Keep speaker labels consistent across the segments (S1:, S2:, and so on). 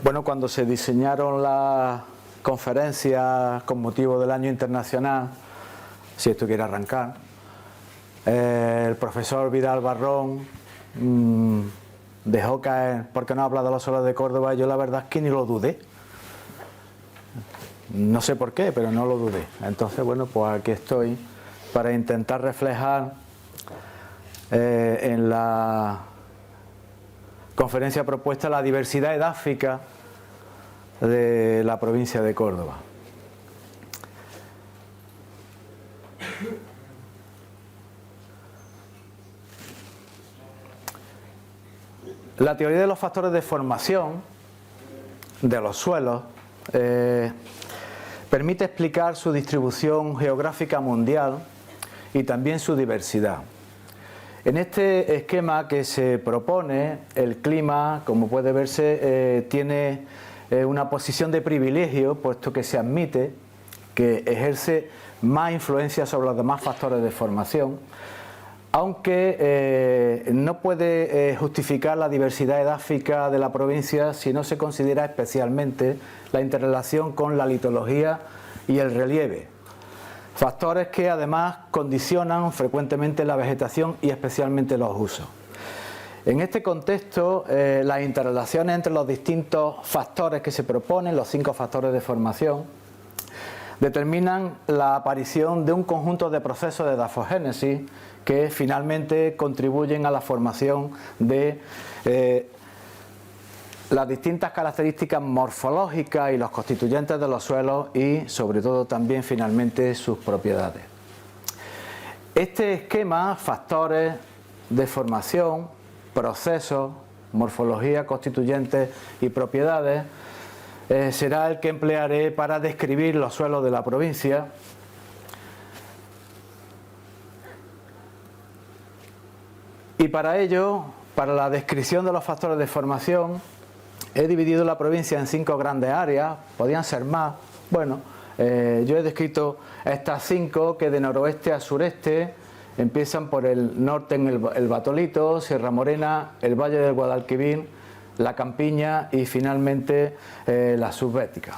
S1: Bueno, cuando se diseñaron las conferencias con motivo del Año Internacional, si esto quiere arrancar, el profesor Vidal Barrón dejó caer, ¿por qué no habla de los soles de Córdoba? Yo la verdad es que ni lo dudé. No sé por qué, pero no lo dudé. Entonces, bueno, pues aquí estoy para intentar reflejar en la conferencia propuesta la diversidad edáfica de la provincia de Córdoba. La teoría de los factores de formación de los suelos permite explicar su distribución geográfica mundial y también su diversidad. En este esquema que se propone, el clima, como puede verse, tiene una posición de privilegio, puesto que se admite que ejerce más influencia sobre los demás factores de formación, aunque no puede justificar la diversidad edáfica de la provincia si no se considera especialmente la interrelación con la litología y el relieve, factores que además condicionan frecuentemente la vegetación y especialmente los usos. En este contexto, las interrelaciones entre los distintos factores que se proponen, los 5 factores de formación, determinan la aparición de un conjunto de procesos de edafogénesis que finalmente contribuyen a la formación de las distintas características morfológicas y los constituyentes de los suelos y sobre todo también finalmente sus propiedades. Este esquema, factores de formación, procesos, morfología, constituyentes y propiedades, será el que emplearé para describir los suelos de la provincia. Y para ello, para la descripción de los factores de formación, he dividido la provincia en 5 grandes áreas, podían ser más. Bueno, yo he descrito estas 5 que de noroeste a sureste empiezan por el norte en el Batolito, Sierra Morena, el Valle del Guadalquivir, la Campiña y finalmente la Subbética.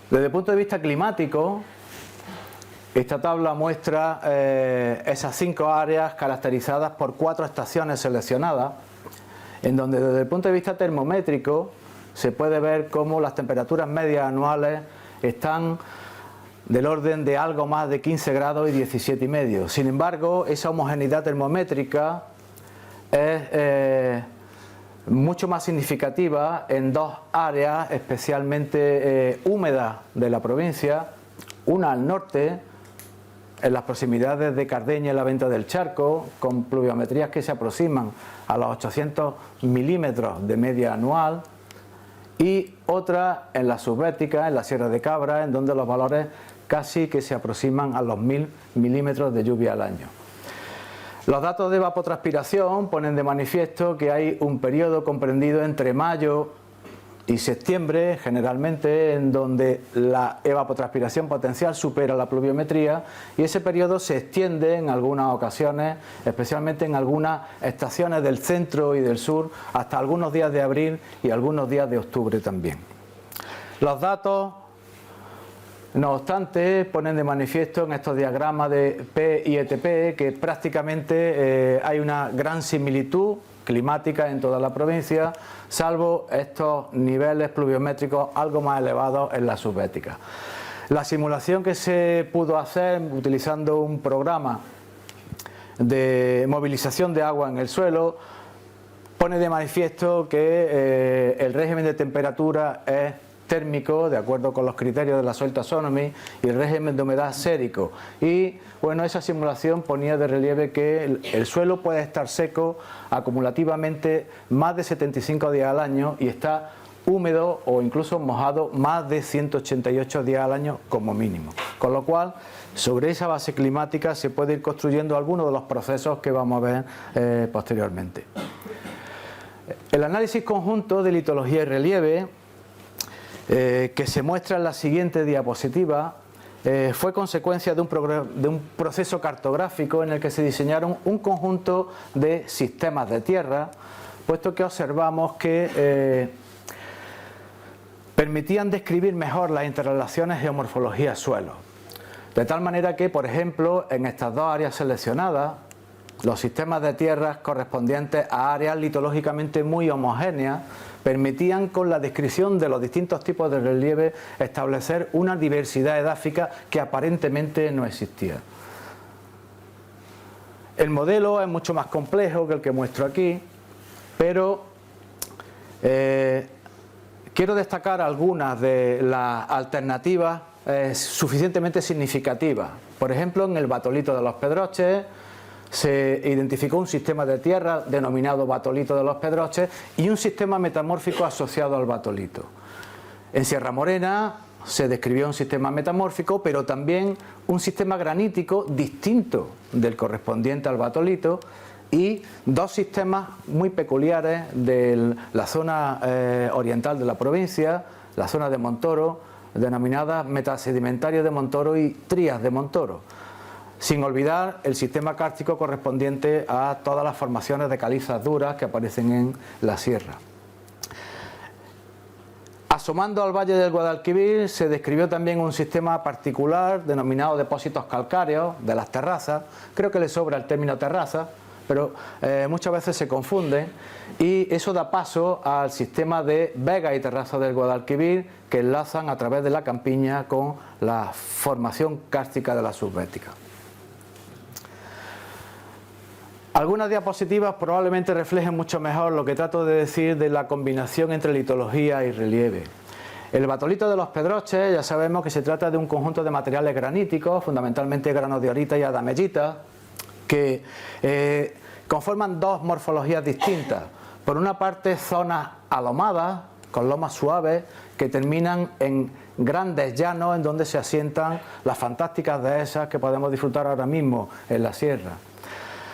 S1: Desde el punto de vista climático, esta tabla muestra esas 5 áreas caracterizadas por 4 estaciones seleccionadas, en donde desde el punto de vista termométrico se puede ver cómo las temperaturas medias anuales están del orden de algo más de 15 grados y 17,5. Sin embargo, esa homogeneidad termométrica es mucho más significativa en 2 áreas especialmente húmedas de la provincia, una al norte, en las proximidades de Cardeña y la Venta del Charco, con pluviometrías que se aproximan a los 800 milímetros de media anual, y otra en la subbética, en la Sierra de Cabra, en donde los valores casi que se aproximan a los 1000 milímetros de lluvia al año. Los datos de evapotranspiración ponen de manifiesto que hay un periodo comprendido entre mayo y septiembre, generalmente, en donde la evapotranspiración potencial supera la pluviometría, y ese periodo se extiende en algunas ocasiones, especialmente en algunas estaciones del centro y del sur, hasta algunos días de abril y algunos días de octubre también. Los datos, no obstante, ponen de manifiesto en estos diagramas de P y ETP que prácticamente hay una gran similitud climática en toda la provincia, salvo estos niveles pluviométricos algo más elevados en la subbética. La simulación que se pudo hacer utilizando un programa de movilización de agua en el suelo pone de manifiesto que el régimen de temperatura es térmico, de acuerdo con los criterios de la Soil Taxonomy, y el régimen de humedad sérico. Y bueno, esa simulación ponía de relieve que el suelo puede estar seco acumulativamente más de 75 días al año y está húmedo o incluso mojado más de 188 días al año como mínimo. Con lo cual, sobre esa base climática se puede ir construyendo algunos de los procesos que vamos a ver posteriormente. El análisis conjunto de litología y relieve que se muestra en la siguiente diapositiva, fue consecuencia de un proceso cartográfico en el que se diseñaron un conjunto de sistemas de tierra puesto que observamos que permitían describir mejor las interrelaciones geomorfología-suelo. De tal manera que, por ejemplo, en estas dos áreas seleccionadas, los sistemas de tierras correspondientes a áreas litológicamente muy homogéneas permitían, con la descripción de los distintos tipos de relieve, establecer una diversidad edáfica que aparentemente no existía. El modelo es mucho más complejo que el que muestro aquí, pero quiero destacar algunas de las alternativas suficientemente significativas. Por ejemplo, en el batolito de los Pedroches se identificó un sistema de tierra denominado batolito de los Pedroches y un sistema metamórfico asociado al batolito. En Sierra Morena se describió un sistema metamórfico, pero también un sistema granítico distinto del correspondiente al batolito, y dos sistemas muy peculiares de la zona oriental de la provincia, la zona de Montoro, denominadas metasedimentario de Montoro y trías de Montoro, sin olvidar el sistema kárstico correspondiente a todas las formaciones de calizas duras que aparecen en la sierra. Asomando al valle del Guadalquivir se describió también un sistema particular denominado depósitos calcáreos de las terrazas. Creo que le sobra el término terraza, pero muchas veces se confunden, y eso da paso al sistema de vegas y terrazas del Guadalquivir que enlazan a través de la campiña con la formación kárstica de la subbética. Algunas diapositivas probablemente reflejen mucho mejor lo que trato de decir de la combinación entre litología y relieve. El batolito de los Pedroches, ya sabemos que se trata de un conjunto de materiales graníticos, fundamentalmente granodiorita y adamellita, que conforman dos morfologías distintas. Por una parte, zonas alomadas, con lomas suaves, que terminan en grandes llanos en donde se asientan las fantásticas dehesas que podemos disfrutar ahora mismo en la sierra.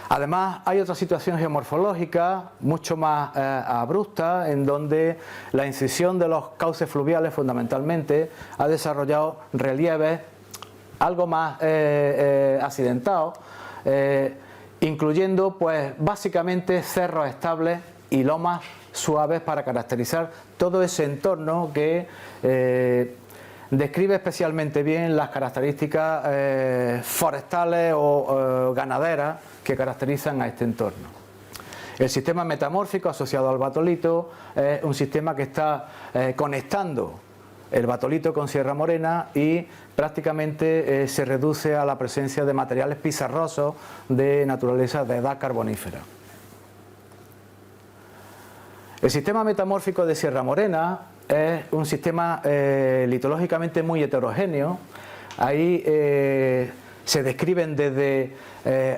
S1: Además, hay otra situación geomorfológica mucho más abrupta, en donde la incisión de los cauces fluviales fundamentalmente ha desarrollado relieves algo más accidentados, incluyendo pues básicamente cerros estables y lomas suaves para caracterizar todo ese entorno que describe especialmente bien las características forestales o ganaderas que caracterizan a este entorno. El sistema metamórfico asociado al batolito es un sistema que está conectando el batolito con Sierra Morena y prácticamente se reduce a la presencia de materiales pizarrosos de naturaleza de edad carbonífera. El sistema metamórfico de Sierra Morena es un sistema litológicamente muy heterogéneo. Ahí se describen desde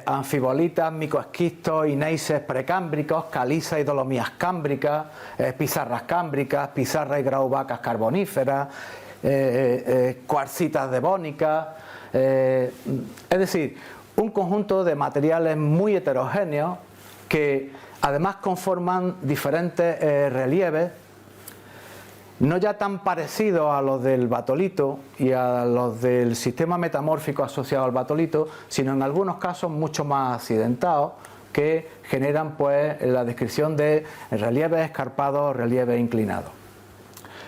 S1: anfibolitas, micoesquistos y neises precámbricos, calizas y dolomías cámbricas, pizarras cámbricas, pizarras y graubacas carboníferas, cuarcitas devónicas, es decir, un conjunto de materiales muy heterogéneos que además conforman diferentes relieves, no ya tan parecidos a los del batolito y a los del sistema metamórfico asociado al batolito, sino en algunos casos mucho más accidentados, que generan pues la descripción de relieves escarpados, relieves inclinados.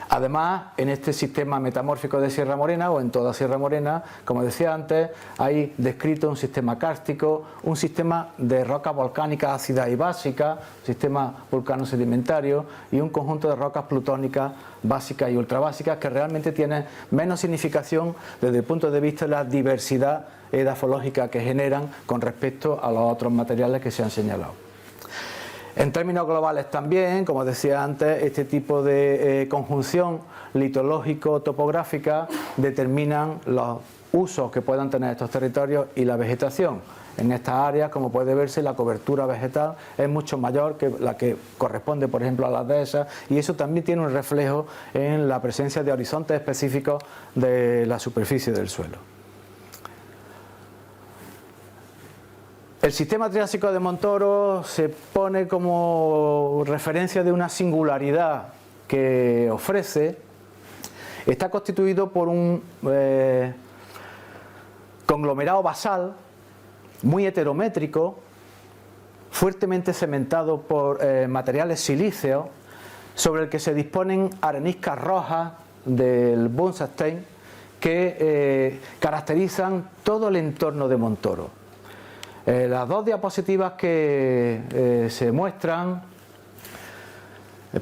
S1: Además, en este sistema metamórfico de Sierra Morena, o en toda Sierra Morena, como decía antes, hay descrito un sistema kárstico, un sistema de rocas volcánicas ácidas y básicas, sistema vulcano-sedimentario, y un conjunto de rocas plutónicas básicas y ultrabásicas que realmente tienen menos significación desde el punto de vista de la diversidad edafológica que generan con respecto a los otros materiales que se han señalado. En términos globales también, como decía antes, este tipo de conjunción litológico-topográfica determinan los usos que puedan tener estos territorios y la vegetación. En estas áreas, como puede verse, la cobertura vegetal es mucho mayor que la que corresponde, por ejemplo, a las dehesas, y eso también tiene un reflejo en la presencia de horizontes específicos de la superficie del suelo. El sistema triásico de Montoro se pone como referencia de una singularidad que ofrece. Está constituido por un conglomerado basal muy heterométrico, fuertemente cementado por materiales silíceos, sobre el que se disponen areniscas rojas del Bunsenstein que caracterizan todo el entorno de Montoro. Las dos diapositivas que se muestran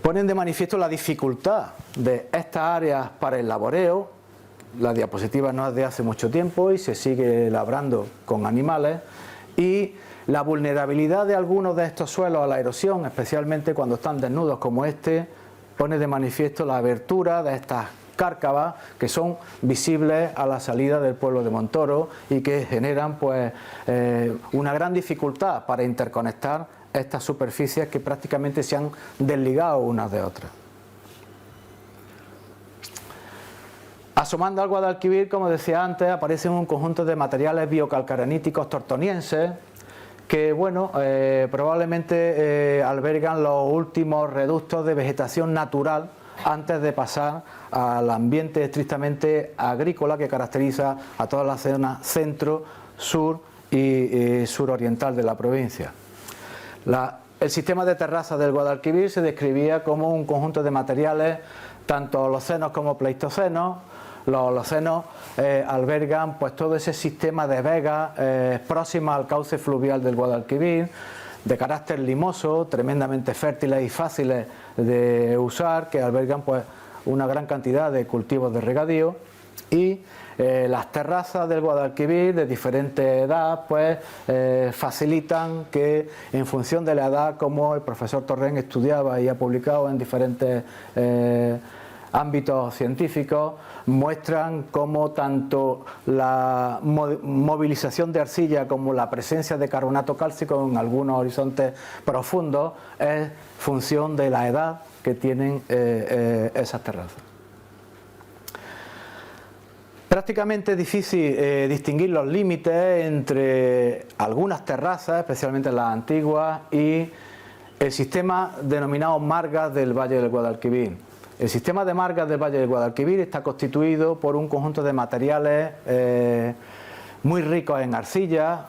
S1: ponen de manifiesto la dificultad de estas áreas para el laboreo. La diapositiva no es de hace mucho tiempo y se sigue labrando con animales, y la vulnerabilidad de algunos de estos suelos a la erosión, especialmente cuando están desnudos como este, pone de manifiesto la abertura de estas cárcavas que son visibles a la salida del pueblo de Montoro y que generan pues una gran dificultad para interconectar estas superficies que prácticamente se han desligado unas de otras. Asomando al Guadalquivir, como decía antes, aparecen un conjunto de materiales biocalcareníticos tortonienses que, bueno, probablemente albergan los últimos reductos de vegetación natural antes de pasar al ambiente estrictamente agrícola que caracteriza a toda la zona centro, sur y suroriental de la provincia. El sistema de terrazas del Guadalquivir se describía como un conjunto de materiales, tanto holocenos como pleistocenos. Los holocenos albergan pues todo ese sistema de vegas próximas al cauce fluvial del Guadalquivir, de carácter limoso, tremendamente fértiles y fáciles de usar, que albergan pues una gran cantidad de cultivos de regadío, y las terrazas del Guadalquivir de diferente edad pues facilitan que, en función de la edad, como el profesor Torrent estudiaba y ha publicado en diferentes ámbitos científicos, muestran cómo tanto la movilización de arcilla como la presencia de carbonato cálcico en algunos horizontes profundos es función de la edad que tienen esas terrazas. Prácticamente es difícil distinguir los límites entre algunas terrazas, especialmente las antiguas, y el sistema denominado margas del Valle del Guadalquivir. El sistema de margas del Valle del Guadalquivir está constituido por un conjunto de materiales muy ricos en arcilla,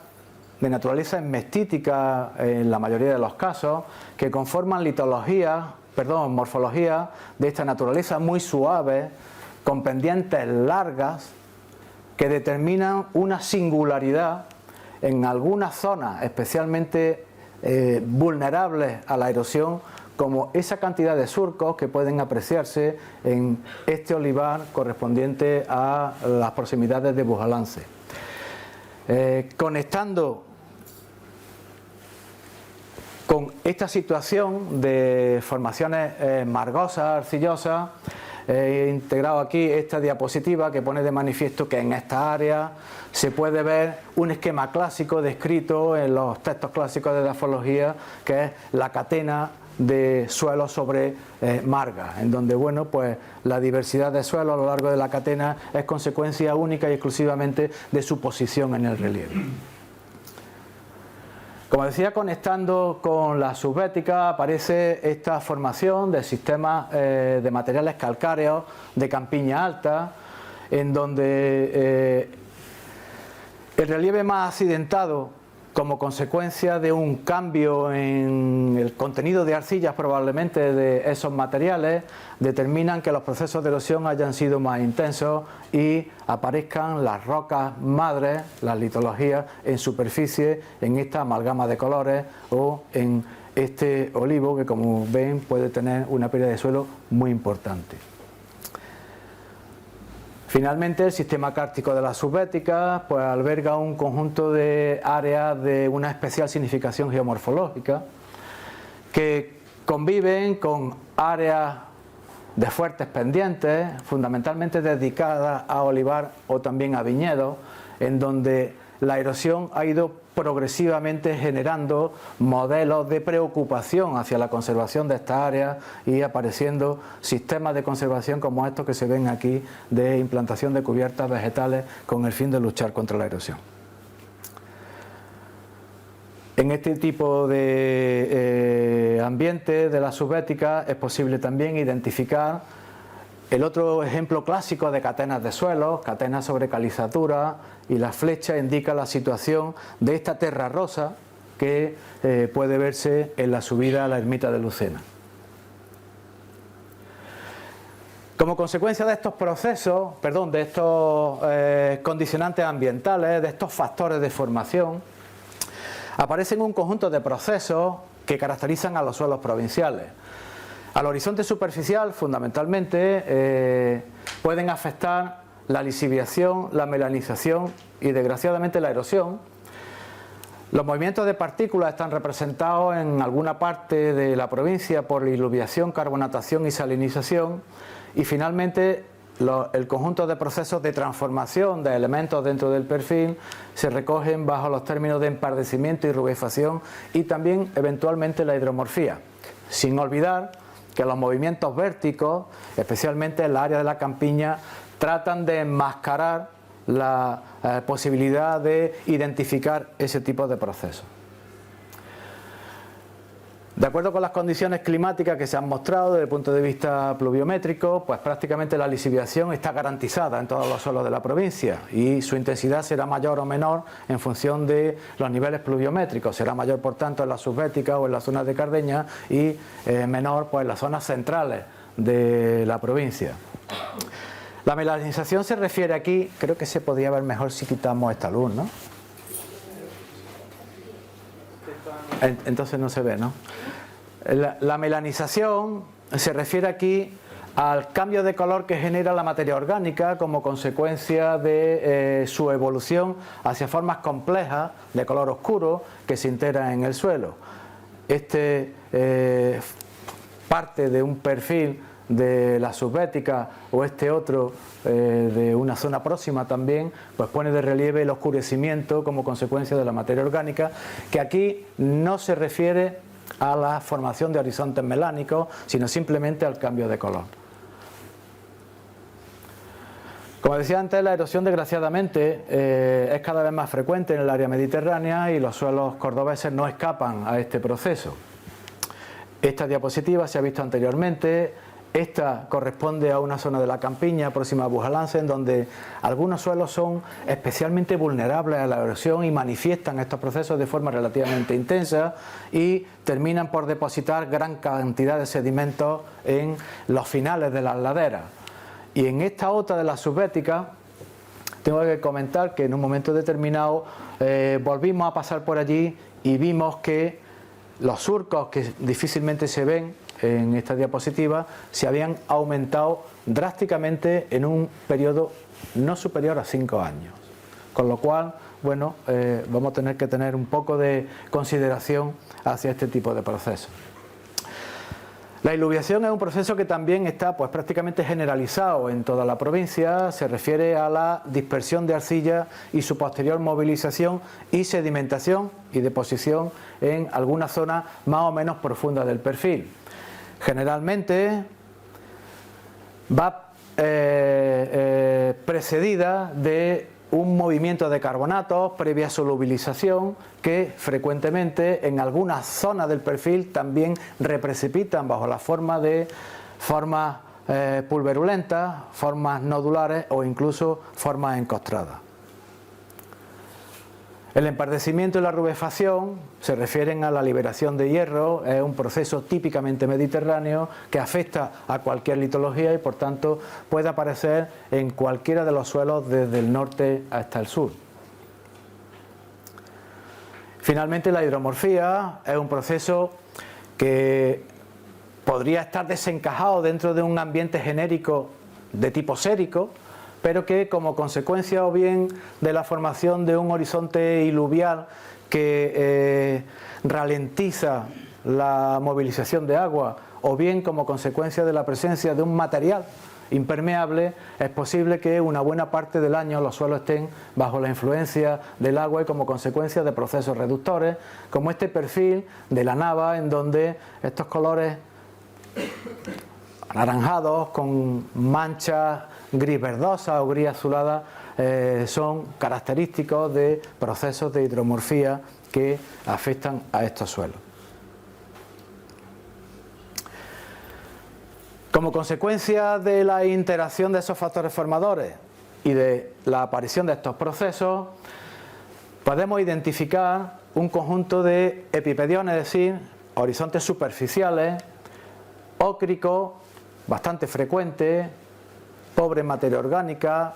S1: de naturaleza esmestítica en la mayoría de los casos, que conforman morfologías de esta naturaleza muy suaves, con pendientes largas, que determinan una singularidad en algunas zonas especialmente vulnerables a la erosión, como esa cantidad de surcos que pueden apreciarse en este olivar correspondiente a las proximidades de Bujalance. Conectando con esta situación de formaciones margosas, arcillosas, he integrado aquí esta diapositiva que pone de manifiesto que en esta área se puede ver un esquema clásico descrito en los textos clásicos de dafología, que es la catena de suelos sobre margas, en donde, bueno, pues la diversidad de suelos a lo largo de la catena es consecuencia única y exclusivamente de su posición en el relieve. Como decía, conectando con la subbética aparece esta formación de sistemas de materiales calcáreos de campiña alta, en donde el relieve más accidentado, como consecuencia de un cambio en el contenido de arcillas probablemente de esos materiales, determinan que los procesos de erosión hayan sido más intensos y aparezcan las rocas madres, las litologías, en superficie, en esta amalgama de colores o en este olivo que, como ven, puede tener una pérdida de suelo muy importante. Finalmente, el sistema kárstico de las subbéticas pues alberga un conjunto de áreas de una especial significación geomorfológica que conviven con áreas de fuertes pendientes, fundamentalmente dedicadas a olivar o también a viñedos, en donde la erosión ha ido progresivamente generando modelos de preocupación hacia la conservación de estas áreas y apareciendo sistemas de conservación como estos que se ven aquí, de implantación de cubiertas vegetales con el fin de luchar contra la erosión. En este tipo de ambiente de la subbética es posible también identificar el otro ejemplo clásico de catenas de suelos, catenas sobre calizatura, y la flecha indica la situación de esta terra rosa que puede verse en la subida a la ermita de Lucena. Como consecuencia de estos procesos, de estos condicionantes ambientales, de estos factores de formación, aparecen un conjunto de procesos que caracterizan a los suelos provinciales. Al horizonte superficial, fundamentalmente, pueden afectar la lisiviación, la melanización y, desgraciadamente, la erosión. Los movimientos de partículas están representados en alguna parte de la provincia por diluviación, carbonatación y salinización. Y finalmente, el conjunto de procesos de transformación de elementos dentro del perfil se recogen bajo los términos de empardecimiento y rubefacción y también eventualmente la hidromorfía. Sin olvidar que los movimientos vérticos, especialmente en la área de la campiña, tratan de enmascarar la posibilidad de identificar ese tipo de procesos. De acuerdo con las condiciones climáticas que se han mostrado desde el punto de vista pluviométrico, pues prácticamente la lisiviación está garantizada en todos los suelos de la provincia y su intensidad será mayor o menor en función de los niveles pluviométricos. Será mayor, por tanto, en las subbéticas o en las zonas de Cardeña y menor pues en las zonas centrales de la provincia. La melanización se refiere aquí, creo que se podría ver mejor si quitamos esta luz, ¿no? Entonces no se ve, ¿no? La melanización se refiere aquí al cambio de color que genera la materia orgánica como consecuencia de su evolución hacia formas complejas de color oscuro que se integran en el suelo. Parte de un perfil de la subbética o otro de una zona próxima también, pues pone de relieve el oscurecimiento como consecuencia de la materia orgánica, que aquí no se refiere a la formación de horizontes melánicos, sino simplemente al cambio de color. Como decía antes, la erosión desgraciadamente es cada vez más frecuente en el área mediterránea y los suelos cordobeses no escapan a este proceso. Esta diapositiva se ha visto anteriormente. Esta corresponde a una zona de la campiña próxima a Bujalance, en donde algunos suelos son especialmente vulnerables a la erosión y manifiestan estos procesos de forma relativamente intensa y terminan por depositar gran cantidad de sedimentos en los finales de las laderas. Y en esta otra de la subbética, tengo que comentar que en un momento determinado volvimos a pasar por allí y vimos que los surcos que difícilmente se ven en esta diapositiva se habían aumentado drásticamente en un periodo no superior a 5 años. Con lo cual, bueno, vamos a tener que tener un poco de consideración hacia este tipo de procesos. La iluviación es un proceso que también está pues prácticamente generalizado en toda la provincia. Se refiere a la dispersión de arcilla y su posterior movilización y sedimentación y deposición en alguna zona más o menos profunda del perfil. Generalmente va precedida de un movimiento de carbonatos previa solubilización que frecuentemente en algunas zonas del perfil también reprecipitan bajo la forma de formas pulverulentas, formas nodulares o incluso formas encostradas. El empardecimiento y la rubefacción se refieren a la liberación de hierro, es un proceso típicamente mediterráneo que afecta a cualquier litología y por tanto puede aparecer en cualquiera de los suelos desde el norte hasta el sur. Finalmente, la hidromorfía es un proceso que podría estar desencajado dentro de un ambiente genérico de tipo sérico, pero que como consecuencia o bien de la formación de un horizonte iluvial que ralentiza la movilización de agua o bien como consecuencia de la presencia de un material impermeable, es posible que una buena parte del año los suelos estén bajo la influencia del agua y como consecuencia de procesos reductores, como este perfil de la Nava, en donde estos colores anaranjados con manchas gris verdosas o gris azuladas son característicos de procesos de hidromorfía que afectan a estos suelos. Como consecuencia de la interacción de esos factores formadores y de la aparición de estos procesos, podemos identificar un conjunto de epipediones, es decir, horizontes superficiales, ócricos, bastante frecuentes, pobre en materia orgánica,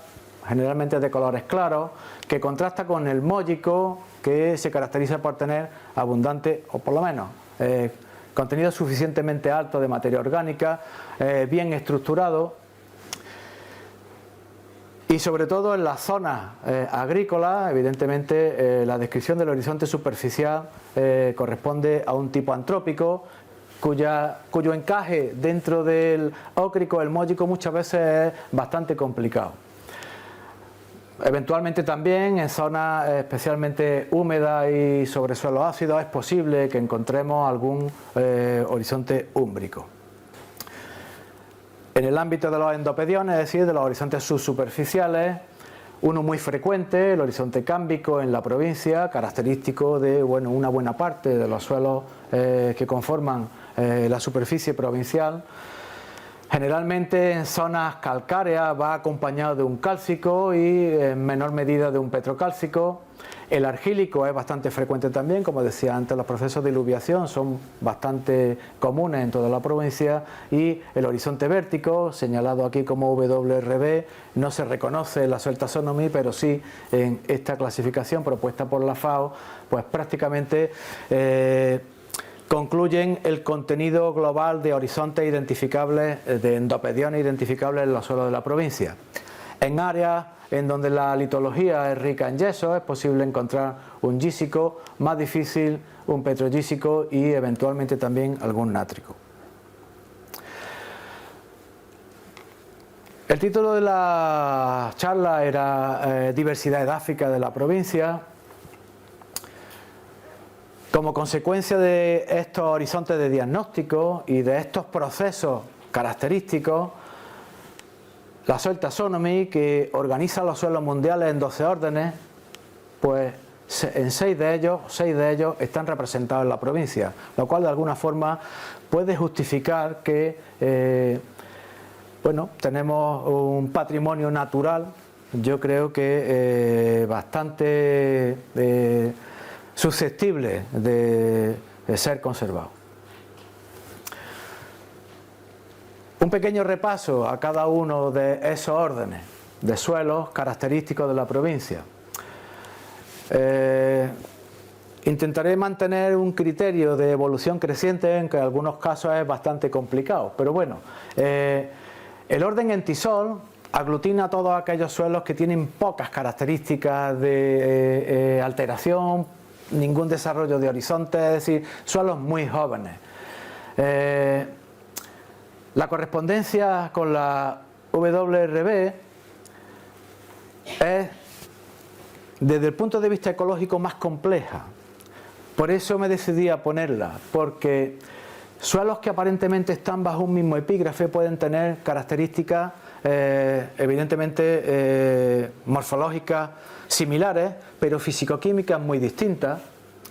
S1: generalmente de colores claros, que contrasta con el mójico, que se caracteriza por tener abundante, o por lo menos, contenido suficientemente alto de materia orgánica, bien estructurado, y sobre todo en las zonas agrícolas. Evidentemente la descripción del horizonte superficial corresponde a un tipo antrópico, cuyo encaje dentro del ócrico, el mójico, muchas veces es bastante complicado. Eventualmente también en zonas especialmente húmedas y sobre suelos ácidos es posible que encontremos algún horizonte úmbrico. En el ámbito de los endopediones, es decir, de los horizontes subsuperficiales, uno muy frecuente, el horizonte cámbico en la provincia, característico de una buena parte de los suelos que conforman la superficie provincial. Generalmente en zonas calcáreas va acompañado de un cálcico y en menor medida de un petrocálcico. El argílico es bastante frecuente también, como decía antes, los procesos de diluviación son bastante comunes en toda la provincia, y el horizonte vértico, señalado aquí como WRB, no se reconoce en la Soil Taxonomy, pero sí en esta clasificación propuesta por la FAO, pues prácticamente concluyen el contenido global de horizontes identificables, de endopediones identificables en los suelos de la provincia. En áreas en donde la litología es rica en yeso es posible encontrar un gísico, más difícil un petrogísico y eventualmente también algún nátrico. El título de la charla era Diversidad edáfica de la provincia. Como consecuencia de estos horizontes de diagnóstico y de estos procesos característicos, la Soil Taxonomy, que organiza los suelos mundiales en 12 órdenes, pues en 6 de ellos están representados en la provincia, lo cual de alguna forma puede justificar que tenemos un patrimonio natural, yo creo que bastante susceptible de ser conservado. Un pequeño repaso a cada uno de esos órdenes de suelos característicos de la provincia. Intentaré mantener un criterio de evolución creciente, en que en algunos casos es bastante complicado, pero bueno, el orden entisol aglutina todos aquellos suelos que tienen pocas características de alteración, ningún desarrollo de horizonte, es decir, suelos muy jóvenes. La correspondencia con la WRB es, desde el punto de vista ecológico, más compleja. Por eso me decidí a ponerla, porque suelos que aparentemente están bajo un mismo epígrafe pueden tener características evidentemente morfológicas similares, pero físico-químicas muy distintas,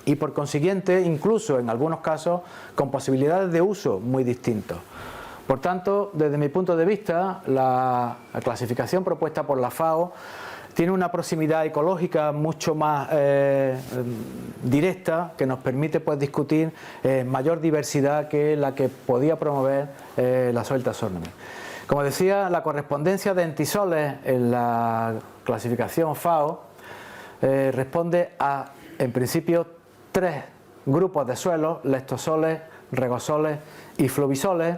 S1: y por consiguiente, incluso en algunos casos, con posibilidades de uso muy distintos. Por tanto, desde mi punto de vista, la clasificación propuesta por la FAO tiene una proximidad ecológica mucho más directa, que nos permite discutir mayor diversidad que la que podía promover la Soil Taxonomy. Como decía, la correspondencia de entisoles en la clasificación FAO responde a, en principio, 3 grupos de suelos: lestosoles, regosoles y fluvisoles,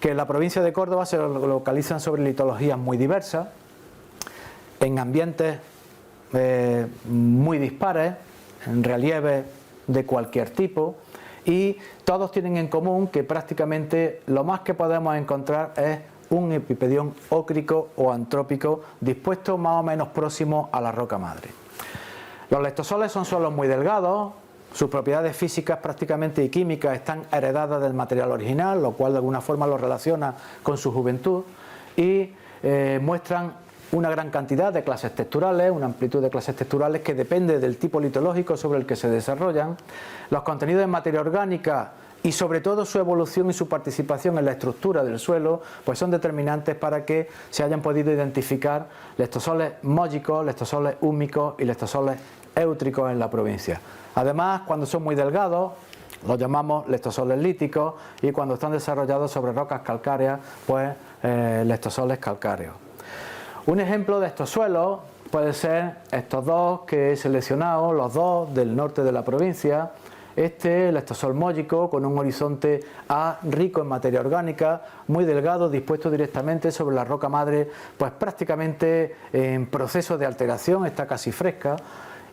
S1: que en la provincia de Córdoba se localizan sobre litologías muy diversas, en ambientes muy dispares, en relieves de cualquier tipo, y todos tienen en común que prácticamente lo más que podemos encontrar es un epipedión ócrico o antrópico dispuesto más o menos próximo a la roca madre. Los lestosoles son suelos muy delgados. Sus propiedades físicas prácticamente y químicas están heredadas del material original, lo cual de alguna forma lo relaciona con su juventud, y muestran una gran cantidad de clases texturales, una amplitud de clases texturales que depende del tipo litológico sobre el que se desarrollan. Los contenidos en materia orgánica y sobre todo su evolución y su participación en la estructura del suelo, pues son determinantes para que se hayan podido identificar lestosoles mógicos, lestosoles húmicos y lestosoles éutricos en la provincia. Además, cuando son muy delgados, los llamamos lestosoles líticos, y cuando están desarrollados sobre rocas calcáreas, pues lestosoles calcáreos. Un ejemplo de estos suelos puede ser estos dos que he seleccionado, los dos del norte de la provincia. Este lestosol mógico con un horizonte A rico en materia orgánica, muy delgado, dispuesto directamente sobre la roca madre, pues prácticamente en proceso de alteración, está casi fresca.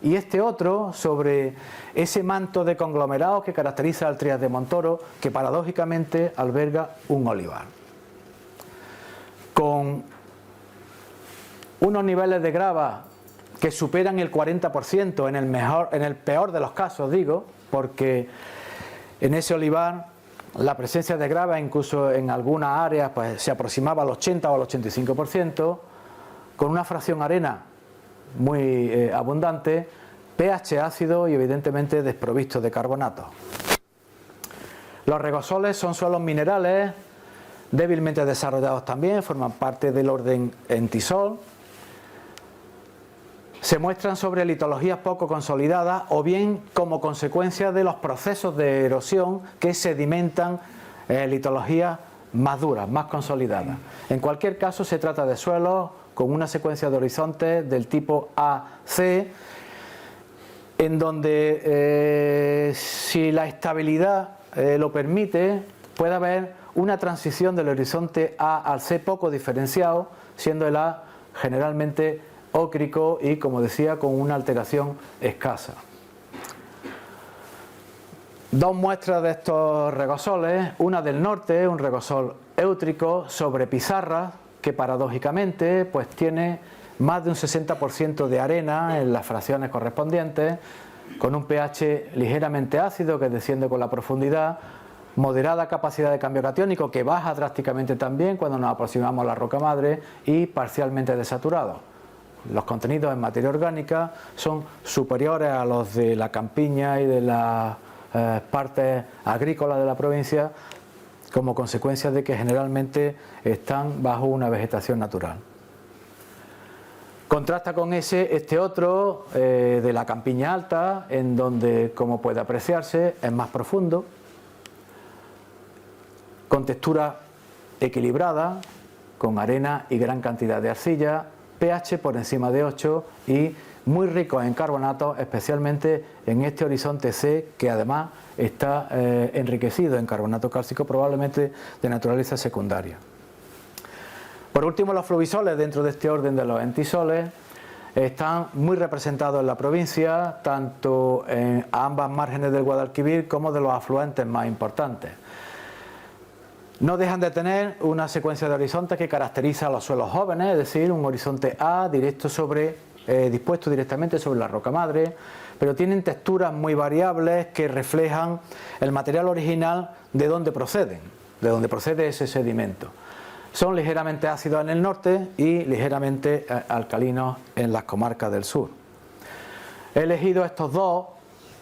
S1: Y este otro sobre ese manto de conglomerados que caracteriza al Trías de Montoro, que paradójicamente alberga un olivar. Con unos niveles de grava que superan el 40% en el peor de los casos, digo, porque en ese olivar la presencia de grava incluso en algunas áreas pues se aproximaba al 80 o al 85%, con una fracción arena muy abundante, pH ácido y evidentemente desprovisto de carbonato. Los regosoles son suelos minerales débilmente desarrollados también, forman parte del orden entisol. Se muestran sobre litologías poco consolidadas o bien como consecuencia de los procesos de erosión que sedimentan litologías más duras, más consolidadas. En cualquier caso se trata de suelos con una secuencia de horizontes del tipo AC, en donde si la estabilidad lo permite, puede haber una transición del horizonte A al C poco diferenciado, siendo el A generalmente ócrico y, como decía, con una alteración escasa. Dos muestras de estos regosoles, una del norte, un regosol éutrico sobre pizarras que paradójicamente pues tiene más de un 60% de arena en las fracciones correspondientes, con un pH ligeramente ácido que desciende con la profundidad, moderada capacidad de cambio catiónico que baja drásticamente también cuando nos aproximamos a la roca madre y parcialmente desaturado. Los contenidos en materia orgánica son superiores a los de la campiña y de las partes agrícolas de la provincia, como consecuencia de que generalmente están bajo una vegetación natural. Contrasta con este otro de la campiña alta, en donde, como puede apreciarse, es más profundo, con textura equilibrada, con arena y gran cantidad de arcilla, pH por encima de 8 y muy rico en carbonatos, especialmente en este horizonte C, que además está enriquecido en carbonato cálcico, probablemente de naturaleza secundaria. Por último, los fluvisoles dentro de este orden de los entisoles están muy representados en la provincia, tanto a ambas márgenes del Guadalquivir como de los afluentes más importantes. No dejan de tener una secuencia de horizontes que caracteriza a los suelos jóvenes, es decir, un horizonte A dispuesto directamente sobre la roca madre, pero tienen texturas muy variables que reflejan el material original de donde procede ese sedimento. Son ligeramente ácidos en el norte y ligeramente alcalinos en las comarcas del sur. He elegido estos dos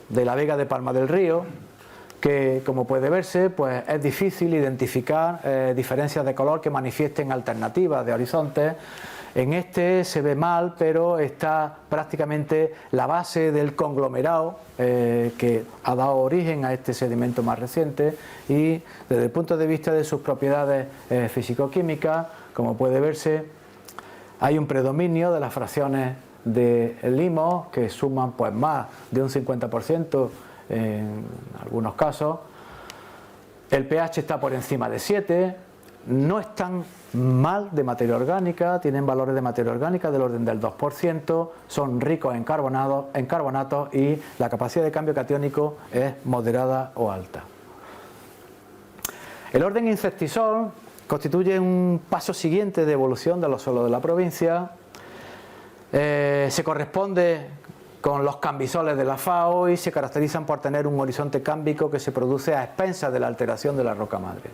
S1: de la Vega de Palma del Río, que, como puede verse, pues es difícil identificar diferencias de color que manifiesten alternativas de horizontes. En este se ve mal, pero está prácticamente la base del conglomerado que ha dado origen a este sedimento más reciente, y desde el punto de vista de sus propiedades físico-químicas, como puede verse, hay un predominio de las fracciones de limo que suman pues más de un 50% en algunos casos. El pH está por encima de 7, no están mal de materia orgánica, tienen valores de materia orgánica del orden del 2%, son ricos en carbonatos y la capacidad de cambio catiónico es moderada o alta. El orden insectisol constituye un paso siguiente de evolución de los suelos de la provincia. Se corresponde con los cambisoles de la FAO y se caracterizan por tener un horizonte cámbico que se produce a expensas de la alteración de la roca madre.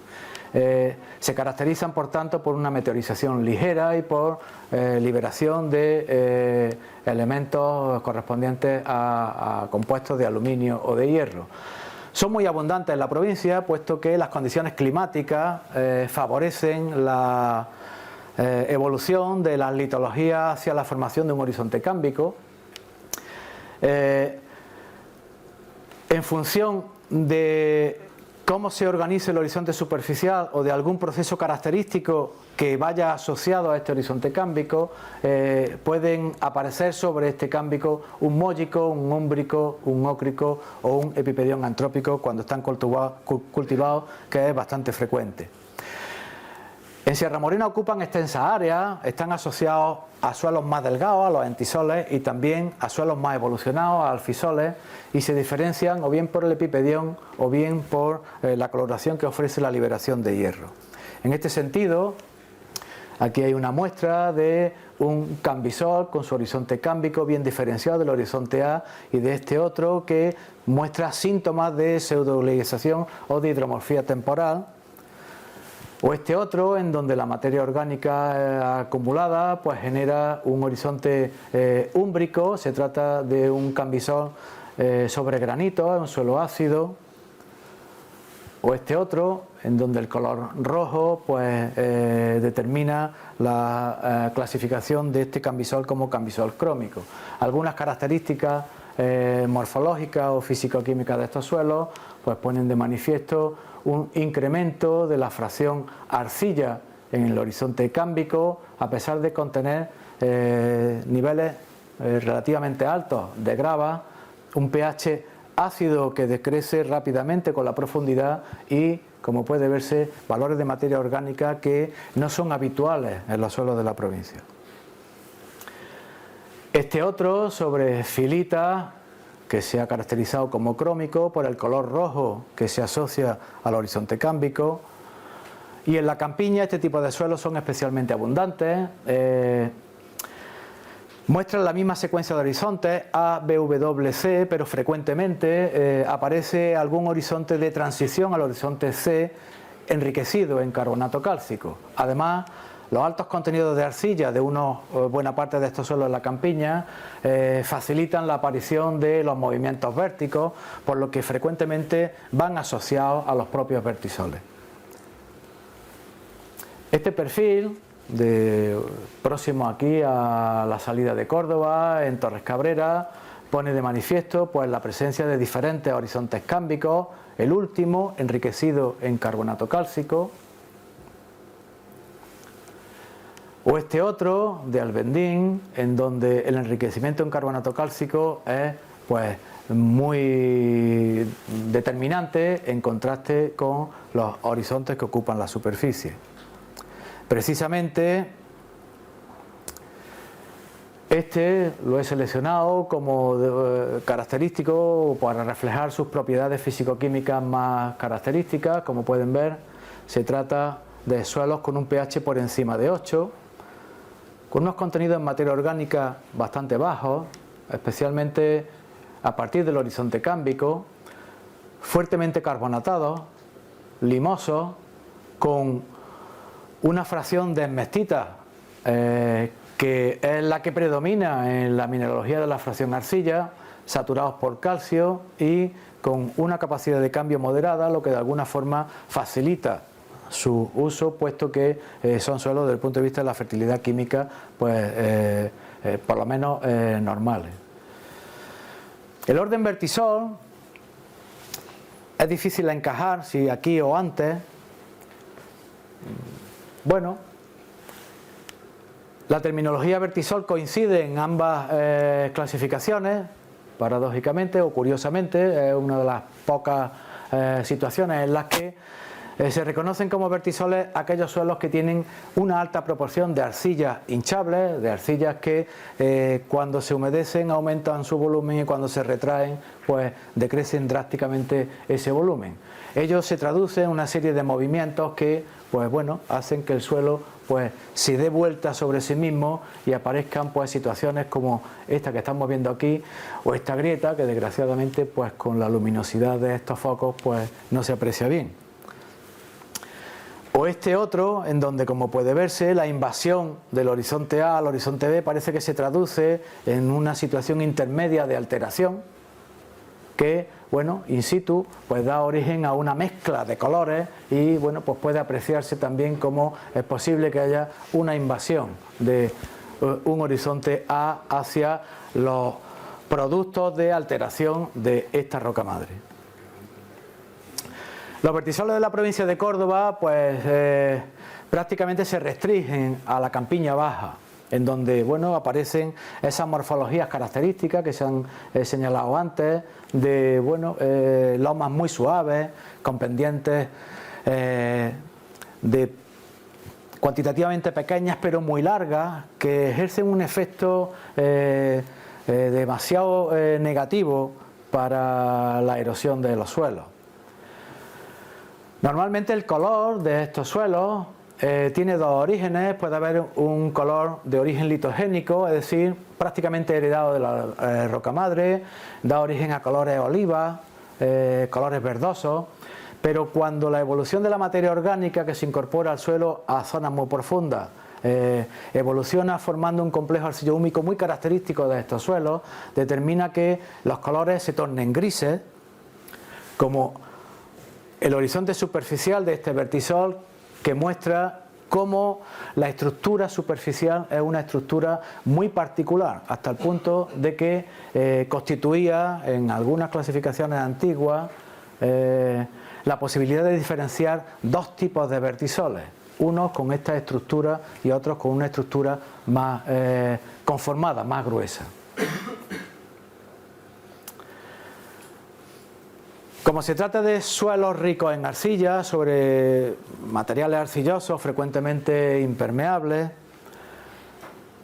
S1: Se caracterizan, por tanto, por una meteorización ligera y por liberación de elementos correspondientes a compuestos de aluminio o de hierro. Son muy abundantes en la provincia, puesto que las condiciones climáticas favorecen la evolución de las litologías hacia la formación de un horizonte cámbico. En función de cómo se organice el horizonte superficial o de algún proceso característico que vaya asociado a este horizonte cámbico, pueden aparecer sobre este cámbico un mógico, un úmbrico, un ócrico o un epipedión antrópico cuando están cultivados, que es bastante frecuente. En Sierra Morena ocupan extensas áreas, están asociados a suelos más delgados, a los entisoles, y también a suelos más evolucionados, a alfisoles, y se diferencian o bien por el epipedión o bien por la coloración que ofrece la liberación de hierro. En este sentido, aquí hay una muestra de un cambisol con su horizonte cámbico bien diferenciado del horizonte A y de este otro que muestra síntomas de pseudogligización o de hidromorfía temporal. O este otro, en donde la materia orgánica acumulada pues genera un horizonte úmbrico. Se trata de un cambisol sobre granito, un suelo ácido. O este otro, en donde el color rojo pues determina la clasificación de este cambisol como cambisol crómico. Algunas características morfológicas o físico-químicas de estos suelos pues ponen de manifiesto un incremento de la fracción arcilla en el horizonte cámbico, a pesar de contener niveles relativamente altos de grava, un pH ácido que decrece rápidamente con la profundidad y, como puede verse, valores de materia orgánica que no son habituales en los suelos de la provincia. Este otro, sobre filita, que se ha caracterizado como crómico por el color rojo que se asocia al horizonte cámbico. Y en la campiña este tipo de suelos son especialmente abundantes. Muestran la misma secuencia de horizontes A, B, W, C, pero frecuentemente aparece algún horizonte de transición al horizonte C enriquecido en carbonato cálcico. Además, los altos contenidos de arcilla de buena parte de estos suelos en la campiña facilitan la aparición de los movimientos vérticos, por lo que frecuentemente van asociados a los propios vertisoles. Este perfil, próximo aquí a la salida de Córdoba, en Torres Cabrera, pone de manifiesto pues la presencia de diferentes horizontes cámbicos, el último enriquecido en carbonato cálcico. O este otro, de Albendín, en donde el enriquecimiento en carbonato cálcico es pues muy determinante en contraste con los horizontes que ocupan la superficie. Precisamente este lo he seleccionado como característico para reflejar sus propiedades físico-químicas más características. Como pueden ver, se trata de suelos con un pH por encima de 8, con unos contenidos en materia orgánica bastante bajos, especialmente a partir del horizonte cámbico, fuertemente carbonatados, limosos, con una fracción de esmestita que es la que predomina en la mineralogía de la fracción arcilla, saturados por calcio y con una capacidad de cambio moderada, lo que de alguna forma facilita su uso, puesto que son suelos desde el punto de vista de la fertilidad química pues por lo menos normales. El orden vertisol es difícil de encajar, si aquí o antes. Bueno, la terminología vertisol coincide en ambas clasificaciones, paradójicamente o curiosamente. Es una de las pocas situaciones en las que se reconocen como vertisoles aquellos suelos que tienen una alta proporción de arcillas hinchables, de arcillas que cuando se humedecen aumentan su volumen y cuando se retraen pues decrecen drásticamente ese volumen. Ello se traduce en una serie de movimientos que pues bueno, hacen que el suelo pues se dé vuelta sobre sí mismo y aparezcan pues situaciones como esta que estamos viendo aquí, o esta grieta que desgraciadamente pues con la luminosidad de estos focos pues no se aprecia bien. O este otro, en donde, como puede verse, la invasión del horizonte A al horizonte B parece que se traduce en una situación intermedia de alteración. que, bueno, in situ, pues da origen a una mezcla de colores y, bueno, pues puede apreciarse también cómo es posible que haya una invasión de un horizonte A hacia los productos de alteración de esta roca madre. Los vertisoles de la provincia de Córdoba, pues prácticamente se restringen a la campiña baja, en donde, bueno, aparecen esas morfologías características que se han señalado antes, de, bueno, lomas muy suaves, con pendientes de cuantitativamente pequeñas pero muy largas, que ejercen un efecto demasiado negativo para la erosión de los suelos. Normalmente el color de estos suelos tiene dos orígenes. Puede haber un color de origen litogénico, es decir, prácticamente heredado de la roca madre, da origen a colores oliva, colores verdosos, pero cuando la evolución de la materia orgánica que se incorpora al suelo a zonas muy profundas evoluciona formando un complejo arcillo-húmico muy característico de estos suelos, determina que los colores se tornen grises, como el horizonte superficial de este vertisol, que muestra cómo la estructura superficial es una estructura muy particular, hasta el punto de que constituía en algunas clasificaciones antiguas la posibilidad de diferenciar dos tipos de vertisoles, unos con esta estructura y otros con una estructura más conformada, más gruesa. Como se trata de suelos ricos en arcilla, sobre materiales arcillosos frecuentemente impermeables,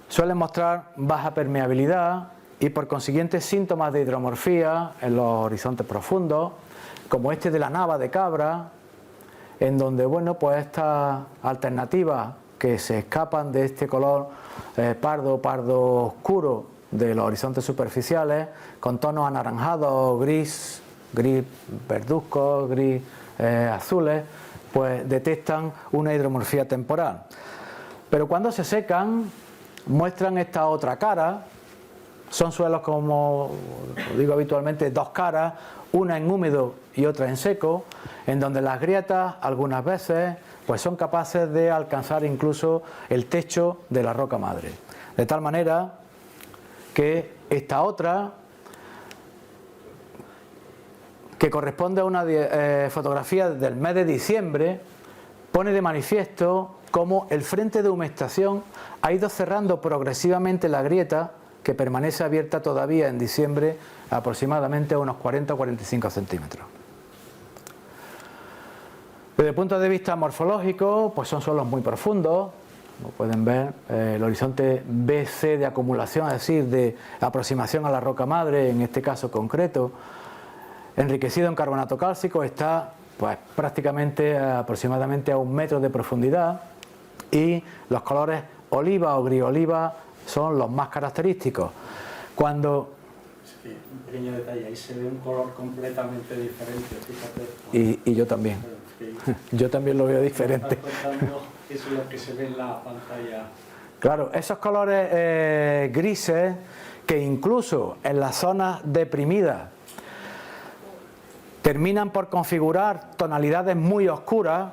S1: suelen mostrar baja permeabilidad y por consiguiente síntomas de hidromorfía en los horizontes profundos, como este de la Nava de Cabra, en donde, bueno, pues estas alternativas que se escapan de este color pardo oscuro de los horizontes superficiales, con tonos anaranjados, gris verduzco, gris azules, pues detectan una hidromorfía temporal. Pero cuando se secan, muestran esta otra cara. Son suelos, como digo habitualmente, dos caras, una en húmedo y otra en seco, en donde las grietas algunas veces pues son capaces de alcanzar incluso el techo de la roca madre. De tal manera que esta otra, que corresponde a una fotografía del mes de diciembre, pone de manifiesto cómo el frente de humectación ha ido cerrando progresivamente la grieta, que permanece abierta todavía en diciembre aproximadamente a unos 40 o 45 centímetros. Desde el punto de vista morfológico, pues son suelos muy profundos. Como pueden ver, el horizonte BC de acumulación, es decir, de aproximación a la roca madre, en este caso concreto, enriquecido en carbonato cálcico, está pues prácticamente aproximadamente a 1 metro de profundidad, y los colores oliva o gris oliva son los más característicos. Cuando
S2: un pequeño detalle, ahí se ve un color completamente diferente, fíjate.
S1: Y yo también. Yo también lo veo diferente.
S2: Eso es lo que se ve en la pantalla.
S1: Claro, esos colores grises, que incluso en las zonas deprimidas terminan por configurar tonalidades muy oscuras,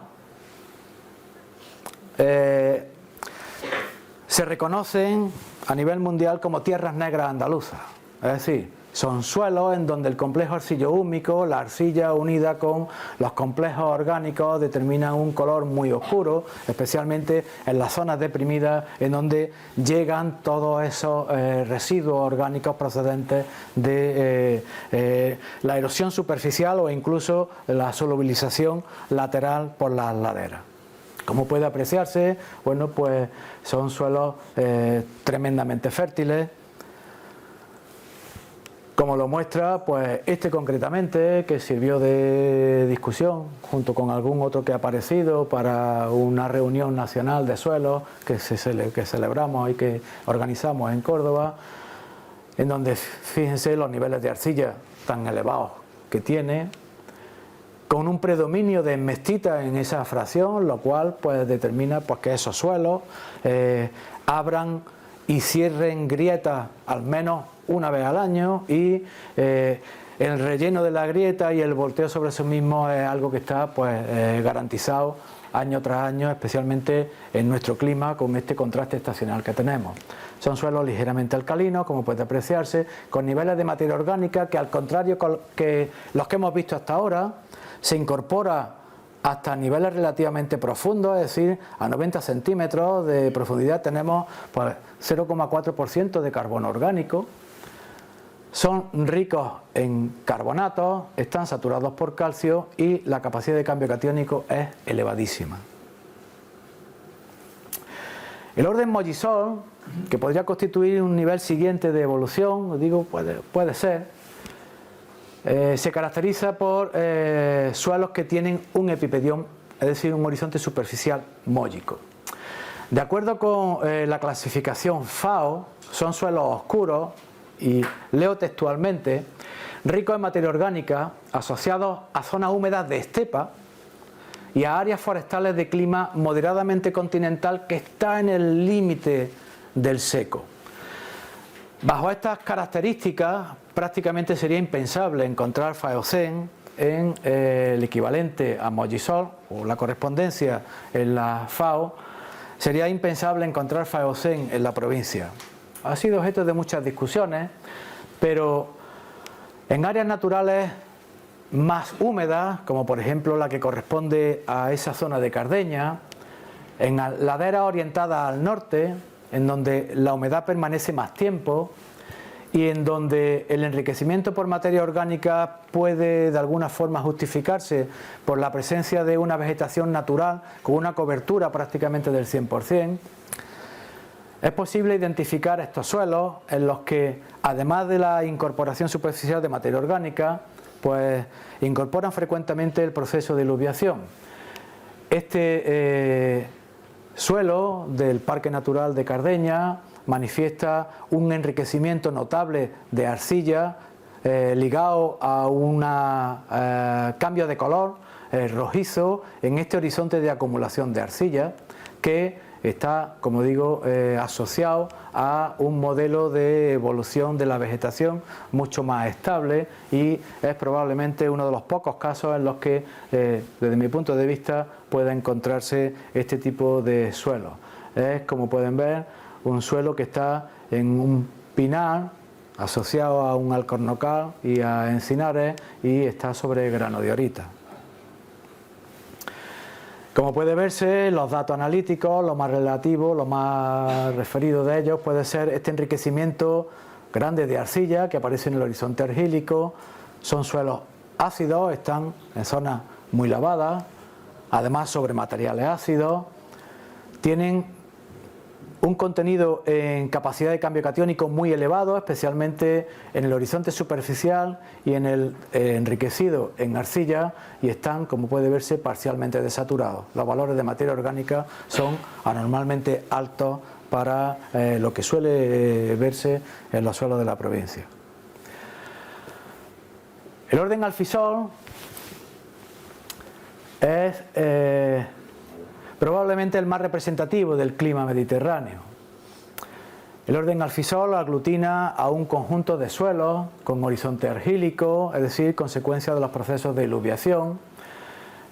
S1: se reconocen a nivel mundial como tierras negras andaluzas. Es decir, son suelos en donde el complejo arcillo-húmico, la arcilla unida con los complejos orgánicos, determinan un color muy oscuro, especialmente en las zonas deprimidas, en donde llegan todos esos residuos orgánicos procedentes de la erosión superficial o incluso la solubilización lateral por las laderas. Como puede apreciarse, bueno, pues son suelos tremendamente fértiles, como lo muestra pues este concretamente, que sirvió de discusión junto con algún otro que ha aparecido para una reunión nacional de suelos que celebramos y que organizamos en Córdoba, en donde fíjense los niveles de arcilla tan elevados que tiene, con un predominio de mestita en esa fracción, lo cual pues determina pues que esos suelos abran y cierren grietas al menos una vez al año y el relleno de la grieta y el volteo sobre eso mismo es algo que está pues garantizado año tras año, especialmente en nuestro clima con este contraste estacional que tenemos. Son suelos ligeramente alcalinos, como puede apreciarse, con niveles de materia orgánica que, al contrario que los que hemos visto hasta ahora, se incorpora hasta niveles relativamente profundos, es decir, a 90 centímetros de profundidad tenemos pues 0,4% de carbono orgánico. Son ricos en carbonatos, están saturados por calcio y la capacidad de cambio catiónico es elevadísima. El orden Mollisol, que podría constituir un nivel siguiente de evolución, digo, puede ser, se caracteriza por suelos que tienen un epipedión, es decir, un horizonte superficial móllico. De acuerdo con la clasificación FAO, son suelos oscuros, y leo textualmente, ricos en materia orgánica, asociados a zonas húmedas de estepa y a áreas forestales de clima moderadamente continental que está en el límite del seco. Bajo estas características, prácticamente sería impensable encontrar Faeocen en el equivalente a Mollisol, o la correspondencia en la FAO, sería impensable encontrar Faeocen en la provincia. Ha sido objeto de muchas discusiones, pero en áreas naturales más húmedas, como por ejemplo la que corresponde a esa zona de Cardeña, en laderas orientadas al norte, en donde la humedad permanece más tiempo y en donde el enriquecimiento por materia orgánica puede de alguna forma justificarse por la presencia de una vegetación natural con una cobertura prácticamente del 100%, es posible identificar estos suelos en los que, además de la incorporación superficial de materia orgánica, pues incorporan frecuentemente el proceso de diluviación. Este suelo del Parque Natural de Cardeña manifiesta un enriquecimiento notable de arcilla ligado a un cambio de color rojizo en este horizonte de acumulación de arcilla que está, como digo, asociado a un modelo de evolución de la vegetación mucho más estable y es probablemente uno de los pocos casos en los que, desde mi punto de vista, pueda encontrarse este tipo de suelo. Es, como pueden ver, un suelo que está en un pinar asociado a un alcornocal y a encinares y está sobre granodiorita. Como puede verse, los datos analíticos, lo más relativo, lo más referido de ellos puede ser este enriquecimiento grande de arcilla que aparece en el horizonte argílico. Son suelos ácidos, están en zonas muy lavadas, además sobre materiales ácidos, tienen un contenido en capacidad de cambio catiónico muy elevado, especialmente en el horizonte superficial y en el enriquecido en arcilla, y están, como puede verse, parcialmente desaturados. Los valores de materia orgánica son anormalmente altos para lo que suele verse en los suelos de la provincia. El orden Alfisol es probablemente el más representativo del clima mediterráneo. El orden Alfisol aglutina a un conjunto de suelos con horizonte argílico, es decir, consecuencia de los procesos de diluviación,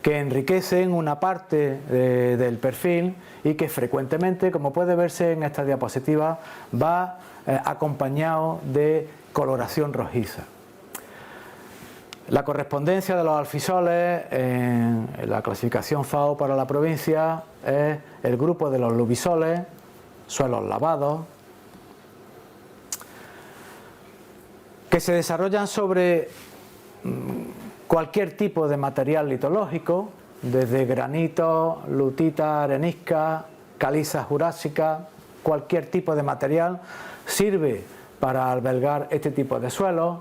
S1: que enriquecen una parte del perfil y que frecuentemente, como puede verse en esta diapositiva, va acompañado de coloración rojiza. La correspondencia de los alfisoles en la clasificación FAO para la provincia es el grupo de los lubisoles, suelos lavados, que se desarrollan sobre cualquier tipo de material litológico, desde granito, lutita, arenisca, caliza jurásica, cualquier tipo de material sirve para albergar este tipo de suelos.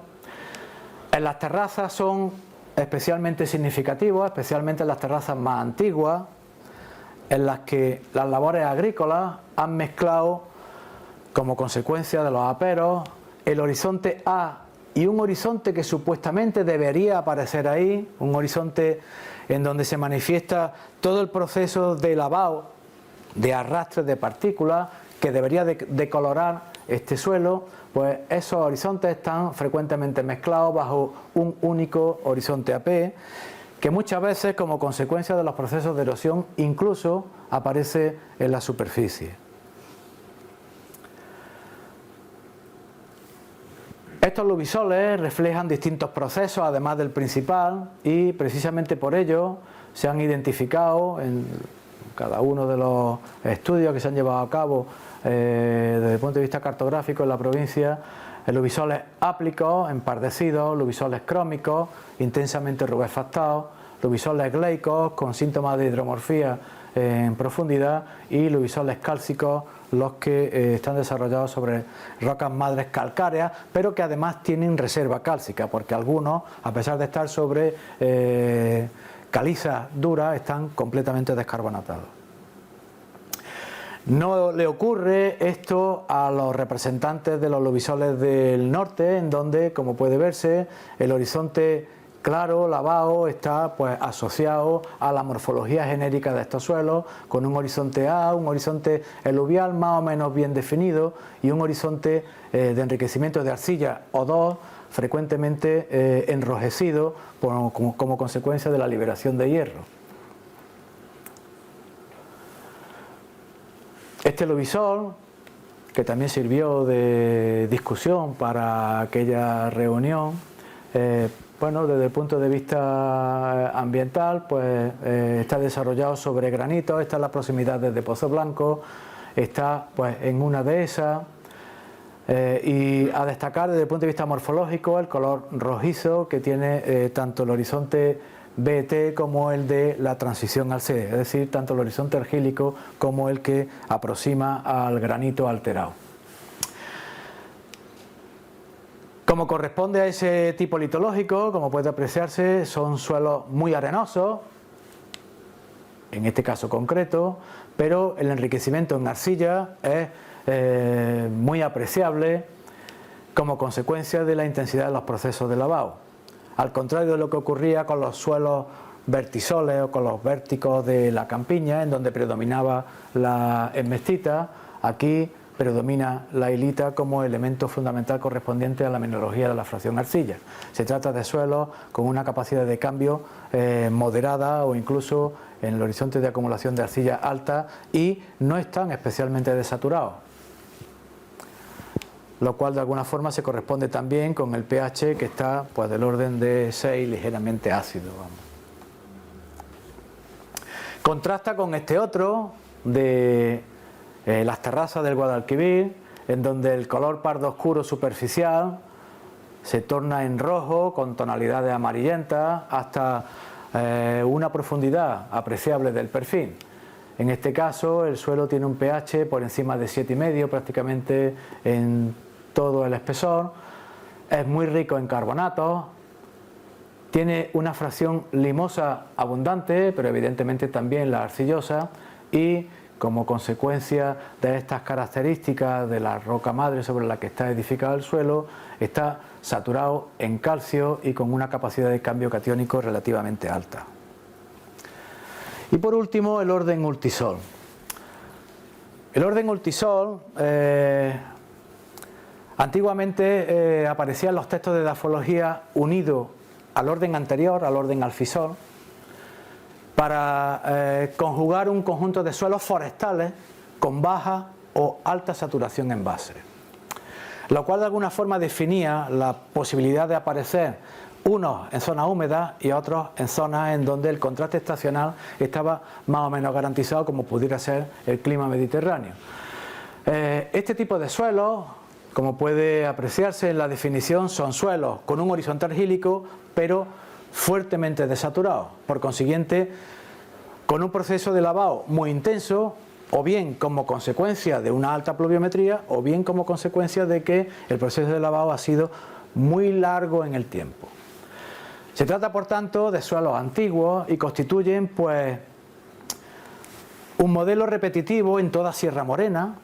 S1: En las terrazas son especialmente significativos, especialmente en las terrazas más antiguas, en las que las labores agrícolas han mezclado, como consecuencia de los aperos, el horizonte A y un horizonte que supuestamente debería aparecer ahí, un horizonte en donde se manifiesta todo el proceso de lavado, de arrastre de partículas que debería de colorar este suelo, pues esos horizontes están frecuentemente mezclados bajo un único horizonte AP, que muchas veces, como consecuencia de los procesos de erosión, incluso aparece en la superficie. Estos lubisoles reflejan distintos procesos, además del principal, y precisamente por ello se han identificado en cada uno de los estudios que se han llevado a cabo desde el punto de vista cartográfico en la provincia, lubisoles áplicos, empardecidos, lubisoles crómicos, intensamente rubefactados, lubisoles gleicos con síntomas de hidromorfía en profundidad y lubisoles cálcicos, los que están desarrollados sobre rocas madres calcáreas, pero que además tienen reserva cálcica, porque algunos, a pesar de estar sobre calizas duras, están completamente descarbonatados. No le ocurre esto a los representantes de los lubisoles del norte, en donde, como puede verse, el horizonte claro, lavado, está pues asociado a la morfología genérica de estos suelos, con un horizonte A, un horizonte eluvial más o menos bien definido y un horizonte de enriquecimiento de arcilla O2 frecuentemente enrojecido como consecuencia de la liberación de hierro. Este lubisol, que también sirvió de discusión para aquella reunión, bueno, desde el punto de vista ambiental, pues está desarrollado sobre granito, está en las proximidades de Pozo Blanco, está pues en una dehesa, y a destacar desde el punto de vista morfológico el color rojizo que tiene tanto el horizonte BT como el de la transición al C, es decir, tanto el horizonte argílico como el que aproxima al granito alterado. Como corresponde a ese tipo litológico, como puede apreciarse, son suelos muy arenosos, en este caso concreto, pero el enriquecimiento en arcilla es muy apreciable como consecuencia de la intensidad de los procesos de lavado. Al contrario de lo que ocurría con los suelos vertisoles o con los vérticos de la campiña, en donde predominaba la esmestita, aquí predomina la hilita como elemento fundamental correspondiente a la mineralogía de la fracción arcilla. Se trata de suelos con una capacidad de cambio moderada o incluso en el horizonte de acumulación de arcilla alta y no están especialmente desaturados, lo cual de alguna forma se corresponde también con el pH que está pues del orden de 6, ligeramente ácido. Vamos. Contrasta con este otro de las terrazas del Guadalquivir, en donde el color pardo oscuro superficial se torna en rojo con tonalidades amarillentas hasta una profundidad apreciable del perfil. En este caso el suelo tiene un pH por encima de 7,5 prácticamente en todo el espesor, es muy rico en carbonatos, tiene una fracción limosa abundante, pero evidentemente también la arcillosa, y como consecuencia de estas características de la roca madre sobre la que está edificado el suelo, está saturado en calcio y con una capacidad de cambio catiónico relativamente alta. Y por último, el orden Ultisol. El orden Ultisol antiguamente aparecía en los textos de dafología unido al orden anterior, al orden Alfisol, para conjugar un conjunto de suelos forestales con baja o alta saturación en base, lo cual de alguna forma definía la posibilidad de aparecer unos en zonas húmedas y otros en zonas en donde el contraste estacional estaba más o menos garantizado, como pudiera ser el clima mediterráneo. Este tipo de suelos, como puede apreciarse en la definición, son suelos con un horizonte argílico pero fuertemente desaturados, por consiguiente con un proceso de lavado muy intenso, o bien como consecuencia de una alta pluviometría o bien como consecuencia de que el proceso de lavado ha sido muy largo en el tiempo. Se trata por tanto de suelos antiguos y constituyen pues un modelo repetitivo en toda Sierra Morena,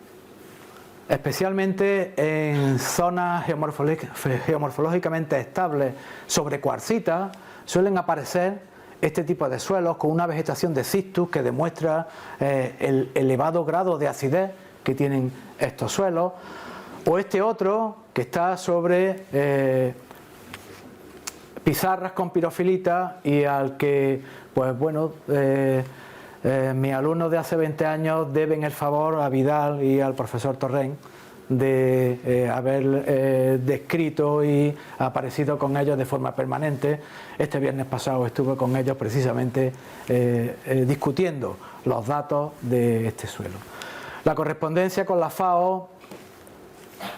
S1: especialmente en zonas geomorfológicamente estables sobre cuarcita. Suelen aparecer este tipo de suelos con una vegetación de cistus que demuestra el elevado grado de acidez que tienen estos suelos, o este otro que está sobre pizarras con pirofilita y al que, pues bueno, mis alumnos de hace 20 años deben el favor a Vidal y al profesor Torrent de haber descrito y aparecido con ellos de forma permanente. Este viernes pasado estuve con ellos precisamente discutiendo los datos de este suelo. La correspondencia con la FAO,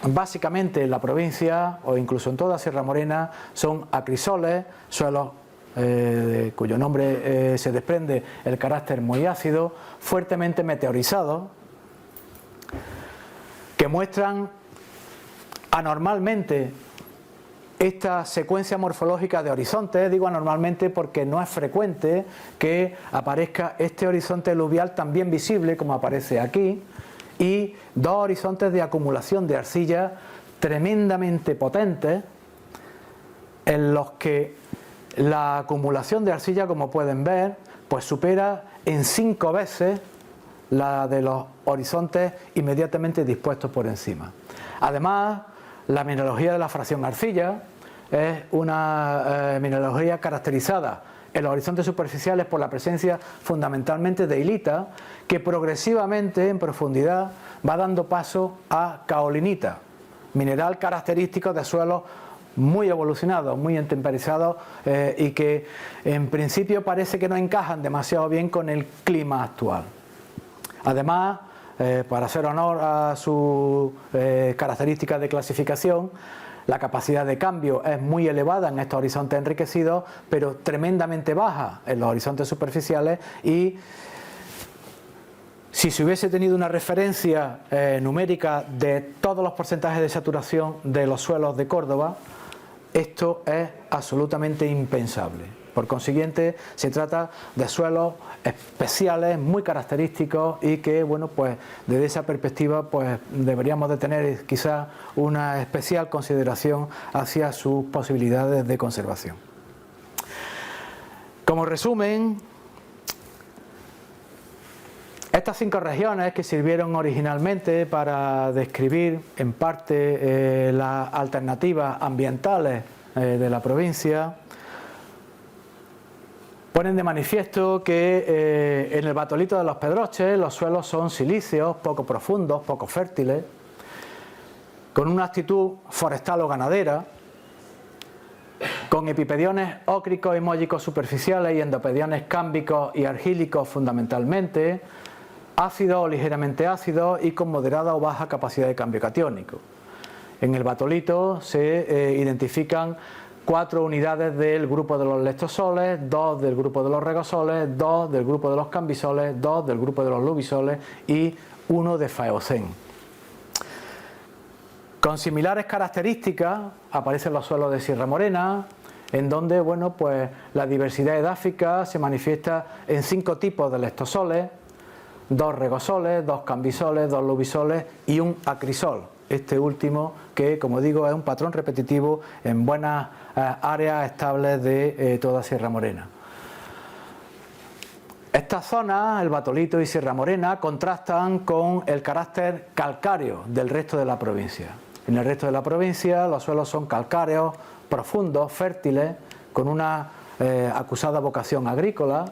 S1: básicamente en la provincia o incluso en toda Sierra Morena, son acrisoles, suelos cuyo nombre se desprende el carácter muy ácido, fuertemente meteorizados, que muestran anormalmente esta secuencia morfológica de horizontes. Digo anormalmente porque no es frecuente que aparezca este horizonte aluvial también visible como aparece aquí, y dos horizontes de acumulación de arcilla tremendamente potentes, en los que la acumulación de arcilla, como pueden ver, pues supera en 5 veces la de los horizontes inmediatamente dispuestos por encima. Además, la mineralogía de la fracción arcilla es una mineralogía caracterizada en los horizontes superficiales por la presencia fundamentalmente de hilita, que progresivamente en profundidad va dando paso a kaolinita, mineral característico de suelos muy evolucionados, muy intemperizados y que en principio parece que no encajan demasiado bien con el clima actual. Además, para hacer honor a sus características de clasificación, la capacidad de cambio es muy elevada en estos horizontes enriquecidos, pero tremendamente baja en los horizontes superficiales, y si se hubiese tenido una referencia numérica de todos los porcentajes de saturación de los suelos de Córdoba, esto es absolutamente impensable. Por consiguiente, se trata de suelos especiales, muy característicos, y que, bueno, pues desde esa perspectiva pues deberíamos de tener quizá una especial consideración hacia sus posibilidades de conservación. Como resumen, estas 5 regiones que sirvieron originalmente para describir en parte las alternativas ambientales de la provincia, ponen de manifiesto que en el batolito de los Pedroches los suelos son silíceos, poco profundos, poco fértiles, con una actitud forestal o ganadera, con epipediones ócricos y mólicos superficiales y endopediones cámbicos y argílicos fundamentalmente, ácidos o ligeramente ácidos y con moderada o baja capacidad de cambio catiónico. En el batolito se identifican 4 unidades del grupo de los lectosoles, 2 del grupo de los regosoles, 2 del grupo de los cambisoles, 2 del grupo de los lubisoles y 1 de Faeocén. Con similares características aparecen los suelos de Sierra Morena, en donde, bueno, pues la diversidad edáfica se manifiesta en 5 tipos de lectosoles, 2 regosoles, 2 cambisoles, 2 lubisoles y un acrisol. Este último que, como digo, es un patrón repetitivo en buenas áreas estables de toda Sierra Morena. Estas zonas, el batolito y Sierra Morena, contrastan con el carácter calcáreo del resto de la provincia. En el resto de la provincia los suelos son calcáreos, profundos, fértiles, con una acusada vocación agrícola,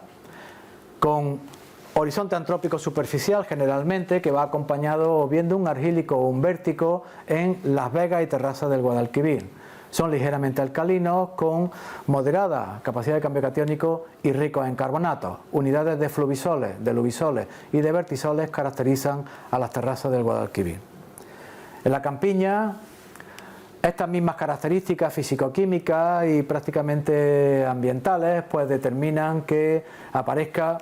S1: con horizonte antrópico superficial generalmente, que va acompañado o bien de un argílico o un vértico en las vegas y terrazas del Guadalquivir. Son ligeramente alcalinos, con moderada capacidad de cambio catiónico y ricos en carbonatos. Unidades de fluvisoles, de lubisoles y de vertisoles caracterizan a las terrazas del Guadalquivir. En la campiña, estas mismas características físico-químicas y prácticamente ambientales pues determinan que aparezca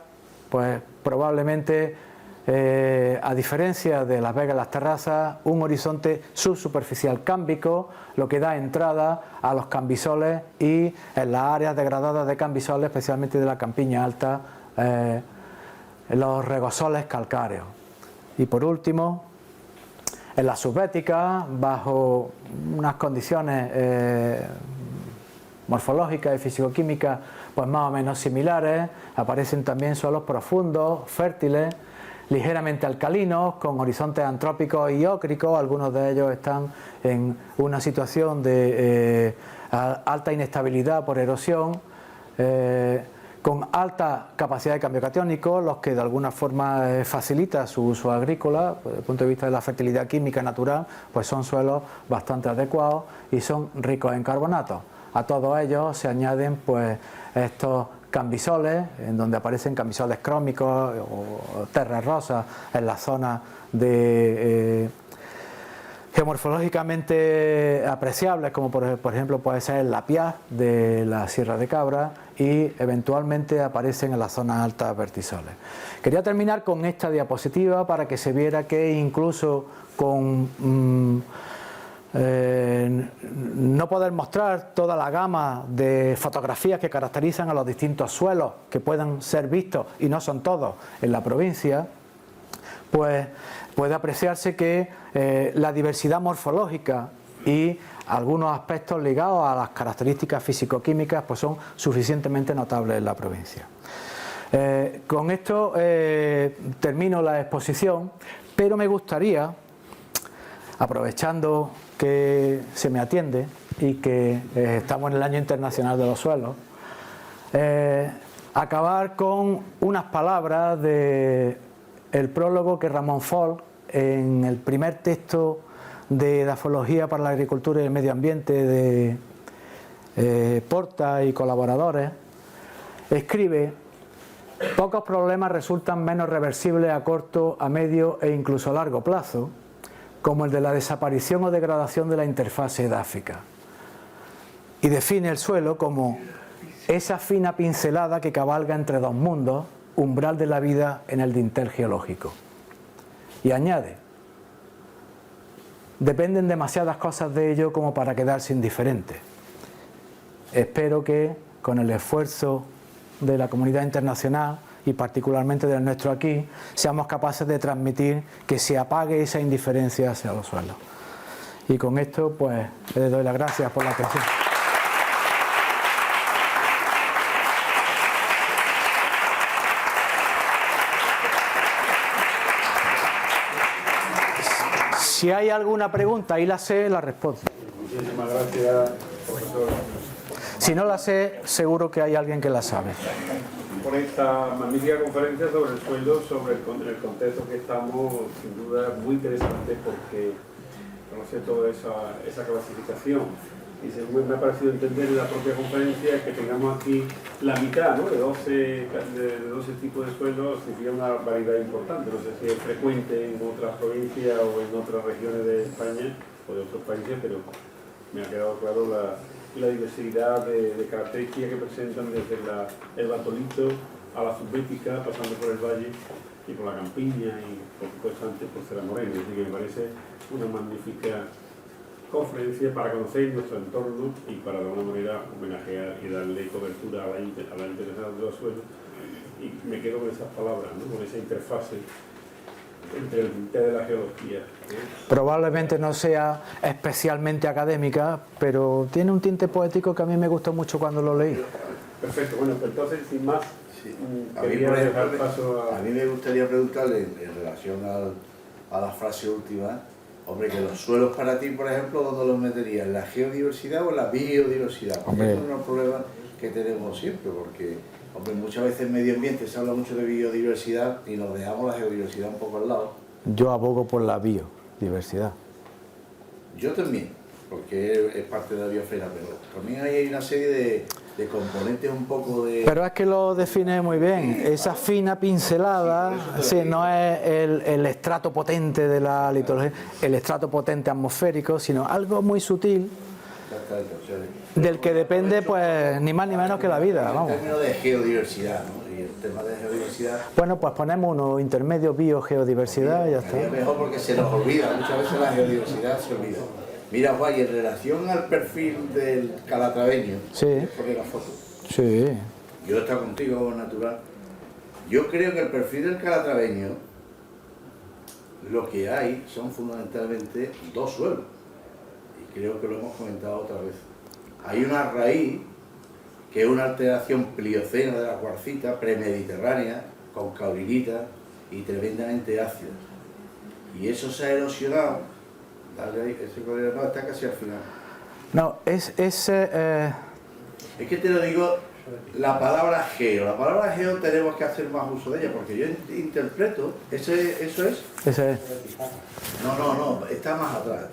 S1: pues probablemente, a diferencia de las vegas y las terrazas, un horizonte subsuperficial cámbico, lo que da entrada a los cambisoles y en las áreas degradadas de cambisoles, especialmente de la campiña alta, los regosoles calcáreos. Y por último, en las subbéticas, bajo unas condiciones morfológicas y físico-químicas pues más o menos similares, aparecen también suelos profundos, fértiles, ligeramente alcalinos, con horizontes antrópicos y ócricos. Algunos de ellos están en una situación de alta inestabilidad por erosión, con alta capacidad de cambio catiónico, los que de alguna forma facilita su uso agrícola. Desde el punto de vista de la fertilidad química natural, pues son suelos bastante adecuados y son ricos en carbonatos. A todos ellos se añaden pues estos cambisoles, en donde aparecen cambisoles crómicos o terras rosas en la zona de geomorfológicamente apreciables, como por ejemplo puede ser el lapiaz de la Sierra de Cabra, y eventualmente aparecen en las zonas altas vertisales. Quería terminar con esta diapositiva para que se viera que incluso con no poder mostrar toda la gama de fotografías que caracterizan a los distintos suelos que puedan ser vistos, y no son todos, en la provincia, pues puede apreciarse que la diversidad morfológica y algunos aspectos ligados a las características físico-químicas pues son suficientemente notables en la provincia. Con esto termino la exposición, pero me gustaría, aprovechando que se me atiende y que estamos en el Año Internacional de los Suelos, acabar con unas palabras de el prólogo que Ramón Folch, en el primer texto de Edafología para la Agricultura y el Medio Ambiente de Porta y colaboradores, escribe: pocos problemas resultan menos reversibles a corto, a medio e incluso a largo plazo, como el de la desaparición o degradación de la interfase edáfica. Y define el suelo como esa fina pincelada que cabalga entre dos mundos, umbral de la vida en el dintel geológico. Y añade: dependen demasiadas cosas de ello como para quedarse indiferente. Espero que con el esfuerzo de la comunidad internacional y particularmente del nuestro aquí, seamos capaces de transmitir que se apague esa indiferencia hacia los suelos. Y con esto pues les doy las gracias por la atención. Si hay alguna pregunta y la sé, la respondo.
S3: Muchísimas gracias, profesor.
S1: Si no la sé, seguro que hay alguien que la sabe.
S3: Por esta magnífica conferencia sobre el suelo, sobre el contexto que estamos, sin duda muy interesante porque conoce toda esa clasificación. Y según me ha parecido entender en la propia conferencia, que tengamos aquí la mitad, ¿no?, de 12 tipos de suelos, significa una variedad importante. No sé si es frecuente en otras provincias o en otras regiones de España o de otros países, pero me ha quedado claro la diversidad de características que presentan desde el batolito a la subbética, pasando por el valle y por la campiña y por supuesto antes por Sierra Morena. Así que me parece una magnífica conferencia para conocer nuestro entorno y para de alguna manera homenajear y darle cobertura a la Internacional de los Suelos. Y me quedo con esas palabras, ¿no?, con esa interfase entre el tinte de la geología.
S1: Probablemente no sea especialmente académica, pero tiene un tinte poético que a mí me gustó mucho cuando lo leí.
S3: Perfecto, bueno, pues entonces sin más,
S4: sí.
S3: quería dejar paso
S4: a mí me gustaría preguntarle en relación a la frase última, hombre, que los suelos para ti, por ejemplo, ¿dónde los meterías? ¿En la geodiversidad o en la biodiversidad? Porque es un problema que tenemos siempre, porque hombre, muchas veces en medio ambiente se habla mucho de biodiversidad y nos dejamos la geodiversidad un poco al lado.
S1: Yo abogo por la biodiversidad.
S4: Yo también, porque es parte de la biosfera, pero también hay una serie de componentes un poco de...
S1: Pero es que lo define muy bien, esa fina pincelada, sí, no es el estrato potente de la litología, el estrato potente atmosférico, sino algo muy sutil, del que depende pues ni más ni menos que la vida, vamos.
S4: En términos de geodiversidad, ¿no? Y el tema de geodiversidad...
S1: Bueno, pues ponemos uno intermedio biogeodiversidad y ya está.
S4: Es mejor porque se nos olvida, muchas veces la geodiversidad se olvida. Mira, Guay, en relación al perfil del calatraveño,
S1: Sí.
S4: poner la foto.
S1: Sí.
S4: Yo he estado contigo, natural. Yo creo que el perfil del calatraveño, lo que hay son fundamentalmente dos suelos. Y creo que lo hemos comentado otra vez. Hay una raíz, que es una alteración pliocena de la cuarcita, premediterránea, con caurilita, y tremendamente ácidas. Y eso se ha erosionado. Dale ahí, ese cordero no, está casi al final.
S1: No, es
S4: que te lo digo, la palabra geo. La palabra geo tenemos que hacer más uso de ella, porque yo interpreto, eso es...
S1: ese es.
S4: No, está más atrás,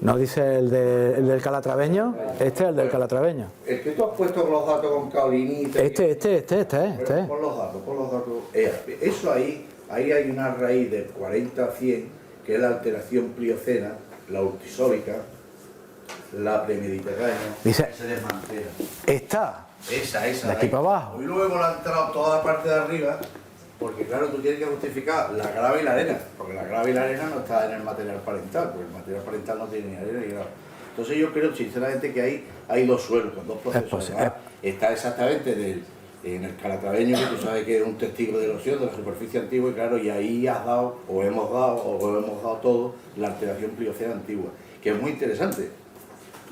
S1: ¿No dice el del calatraveño? Este es el del calatraveño.
S4: El que tú has puesto con los datos con Caulinita...
S1: Este.
S4: Pon los datos. Eso ahí hay una raíz de 40 a 100, que es la alteración pliocena, la urtisólica, la premediterránea,
S1: dice,
S4: que se desmantela.
S1: Esa,
S4: Esa.
S1: de aquí para abajo.
S4: Y luego le ha entrado toda la parte de arriba, porque claro, tú tienes que justificar la grava y la arena, porque la grava y la arena no está en el material parental, porque el material parental no tiene ni arena ni grava. Entonces yo creo sinceramente que hay dos suelos, con dos procesos. Está exactamente en el calatraveño, que tú sabes que es un testigo de erosión de la superficie antigua, y claro, y ahí hemos dado todo la alteración pliocena antigua, que es muy interesante.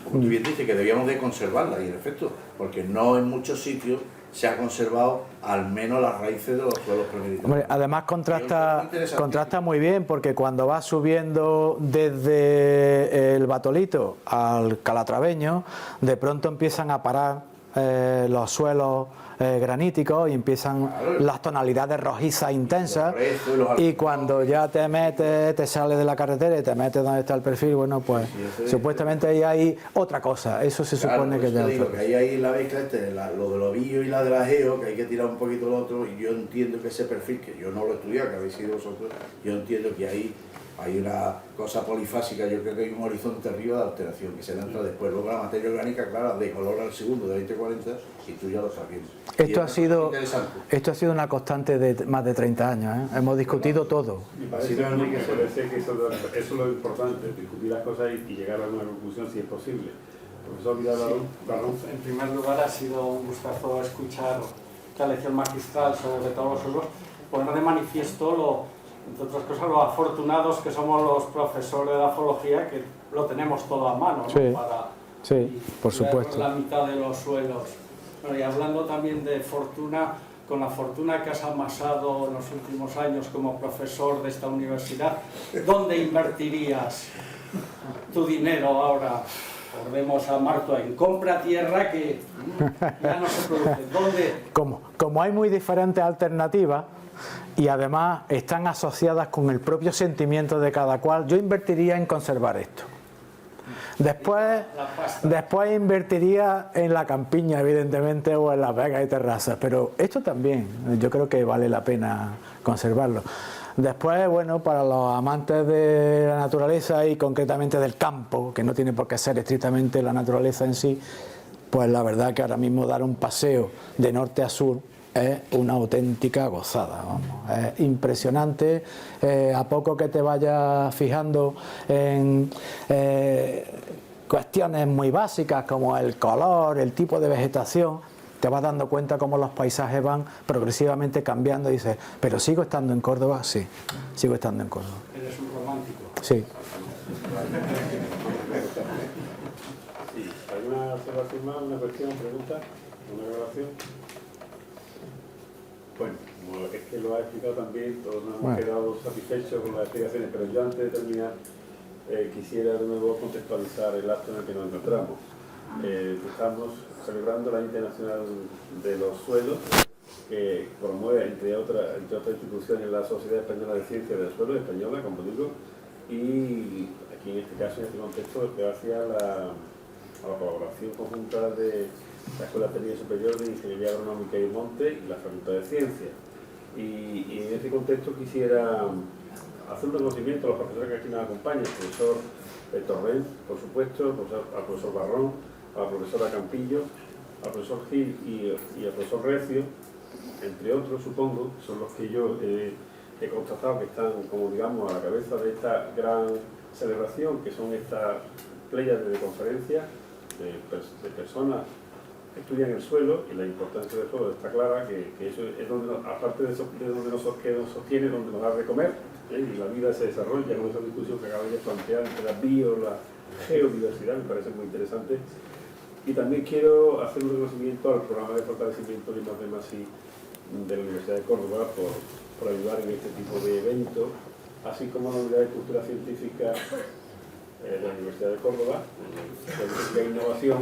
S4: Como tú bien dices, que debíamos de conservarla, y en efecto, porque no en muchos sitios se ha conservado al menos las raíces de los suelos premediterráneos.
S1: Además contrasta muy bien, porque cuando vas subiendo desde el batolito al calatraveño, de pronto empiezan a parar los suelos graníticos y empiezan las tonalidades rojizas intensas, y cuando ya te metes, te sales de la carretera y te metes donde está el perfil, bueno, pues supuestamente ahí hay otra cosa, eso se supone que ya...
S4: Digo que ahí la mezcla lo de los bio y la de la geo, que hay que tirar un poquito el otro, y yo entiendo que ese perfil, que yo no lo he estudiado, que habéis sido vosotros, yo entiendo que ahí hay una cosa polifásica, yo creo que hay un horizonte arriba de alteración que se le entra después. Luego la materia orgánica, claro, decolora al segundo de 20-40 y tú ya lo sabes.
S1: Esto ha sido una constante de más de 30 años, ¿eh? Hemos discutido todo.
S3: Me parece que eso es lo importante, discutir las cosas y llegar a una conclusión si es posible. Profesor Vidal-Barrón.
S2: En primer lugar, ha sido un gustazo escuchar la lección magistral sobre todos los suelos, poner de manifiesto entre otras cosas, los afortunados que somos los profesores de grafología, que lo tenemos todo a mano, ¿no?
S1: Sí, por supuesto.
S2: La mitad de los suelos. Bueno, y hablando también de fortuna, con la fortuna que has amasado en los últimos años como profesor de esta universidad, ¿dónde invertirías tu dinero ahora? Volvemos a Mark Twain, compra tierra que ya no se produce. ¿Dónde?
S1: Como hay muy diferentes alternativas, y además están asociadas con el propio sentimiento de cada cual, yo invertiría en conservar esto. Después invertiría en la campiña, evidentemente, o en las vegas y terrazas, pero esto también, yo creo que vale la pena conservarlo. Después, bueno, para los amantes de la naturaleza y concretamente del campo, que no tiene por qué ser estrictamente la naturaleza en sí, pues la verdad que ahora mismo dar un paseo de norte a sur es una auténtica gozada, vamos. Es impresionante, a poco que te vayas fijando en cuestiones muy básicas como el color, el tipo de vegetación, te vas dando cuenta cómo los paisajes van progresivamente cambiando y dices, ¿pero sigo estando en Córdoba? Sí, sigo estando en Córdoba.
S2: ¿Eres un romántico?
S1: Sí.
S3: ¿Alguna observación más, una cuestión, pregunta, una grabación? Bueno, como es que lo ha explicado también, todos nos hemos quedado satisfechos con las explicaciones, pero yo antes de terminar quisiera de nuevo contextualizar el acto en el que nos encontramos. Estamos celebrando el Año Internacional de los Suelos, que promueve, entre otras instituciones, la Sociedad Española de Ciencias del Suelo, española, como digo, y aquí en este caso, en este contexto, gracias a la colaboración conjunta de la Escuela Técnica Superior de Ingeniería Agronómica y Monte y la Facultad de Ciencias. Y en este contexto quisiera hacer un reconocimiento a los profesores que aquí nos acompañan, al profesor Torrent, por supuesto, al profesor Barrón, a la profesora Campillo, al profesor Gil y al profesor Recio, entre otros, supongo, son los que yo he constatado que están, como digamos, a la cabeza de esta gran celebración, que son estas playas de conferencias de personas que estudian el suelo, y la importancia del suelo está clara, que eso es donde, aparte de donde nos sostiene, donde nos da de comer, y la vida se desarrolla con esa discusión que acabáis de plantear entre la la geodiversidad, me parece muy interesante. Y también quiero hacer un reconocimiento al programa de fortalecimiento de I+D+I de la Universidad de Córdoba por ayudar en este tipo de eventos, así como la Unidad de Cultura Científica de la Universidad de Córdoba, de Innovación,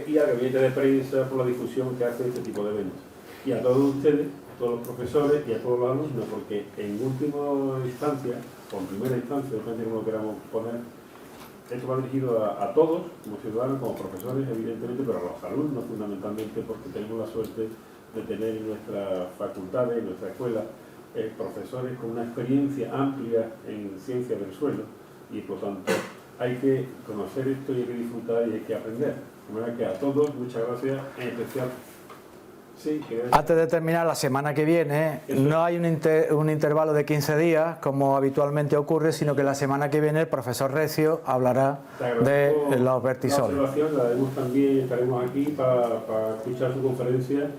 S3: y al Gabinete de Prensa por la difusión que hace este tipo de eventos. Y a todos ustedes, a todos los profesores y a todos los alumnos, porque en última instancia, o en primera instancia, depende de cómo lo queramos poner, esto va dirigido a todos, como ciudadanos, como profesores, evidentemente, pero a los alumnos fundamentalmente, porque tenemos la suerte de tener en nuestras facultades, en nuestra escuela, profesores con una experiencia amplia en ciencia del suelo, y por lo tanto hay que conocer esto y hay que disfrutar y hay que aprender. De manera que a todos, muchas gracias, en especial. Sí,
S1: antes de terminar, la semana que viene no hay un intervalo de 15 días como habitualmente ocurre, sino que la semana que viene el profesor Recio hablará de los vertisoles.
S3: La observación la haremos también, estaremos aquí para escuchar su conferencia,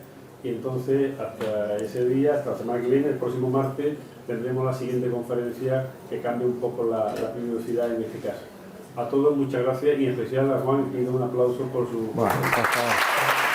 S3: y entonces hasta ese día, hasta la semana que viene, el próximo martes, tendremos la siguiente conferencia que cambia un poco la periodicidad en este caso. A todos muchas gracias, y en especial a Juan, pido un aplauso por su...
S1: Bueno, por favor.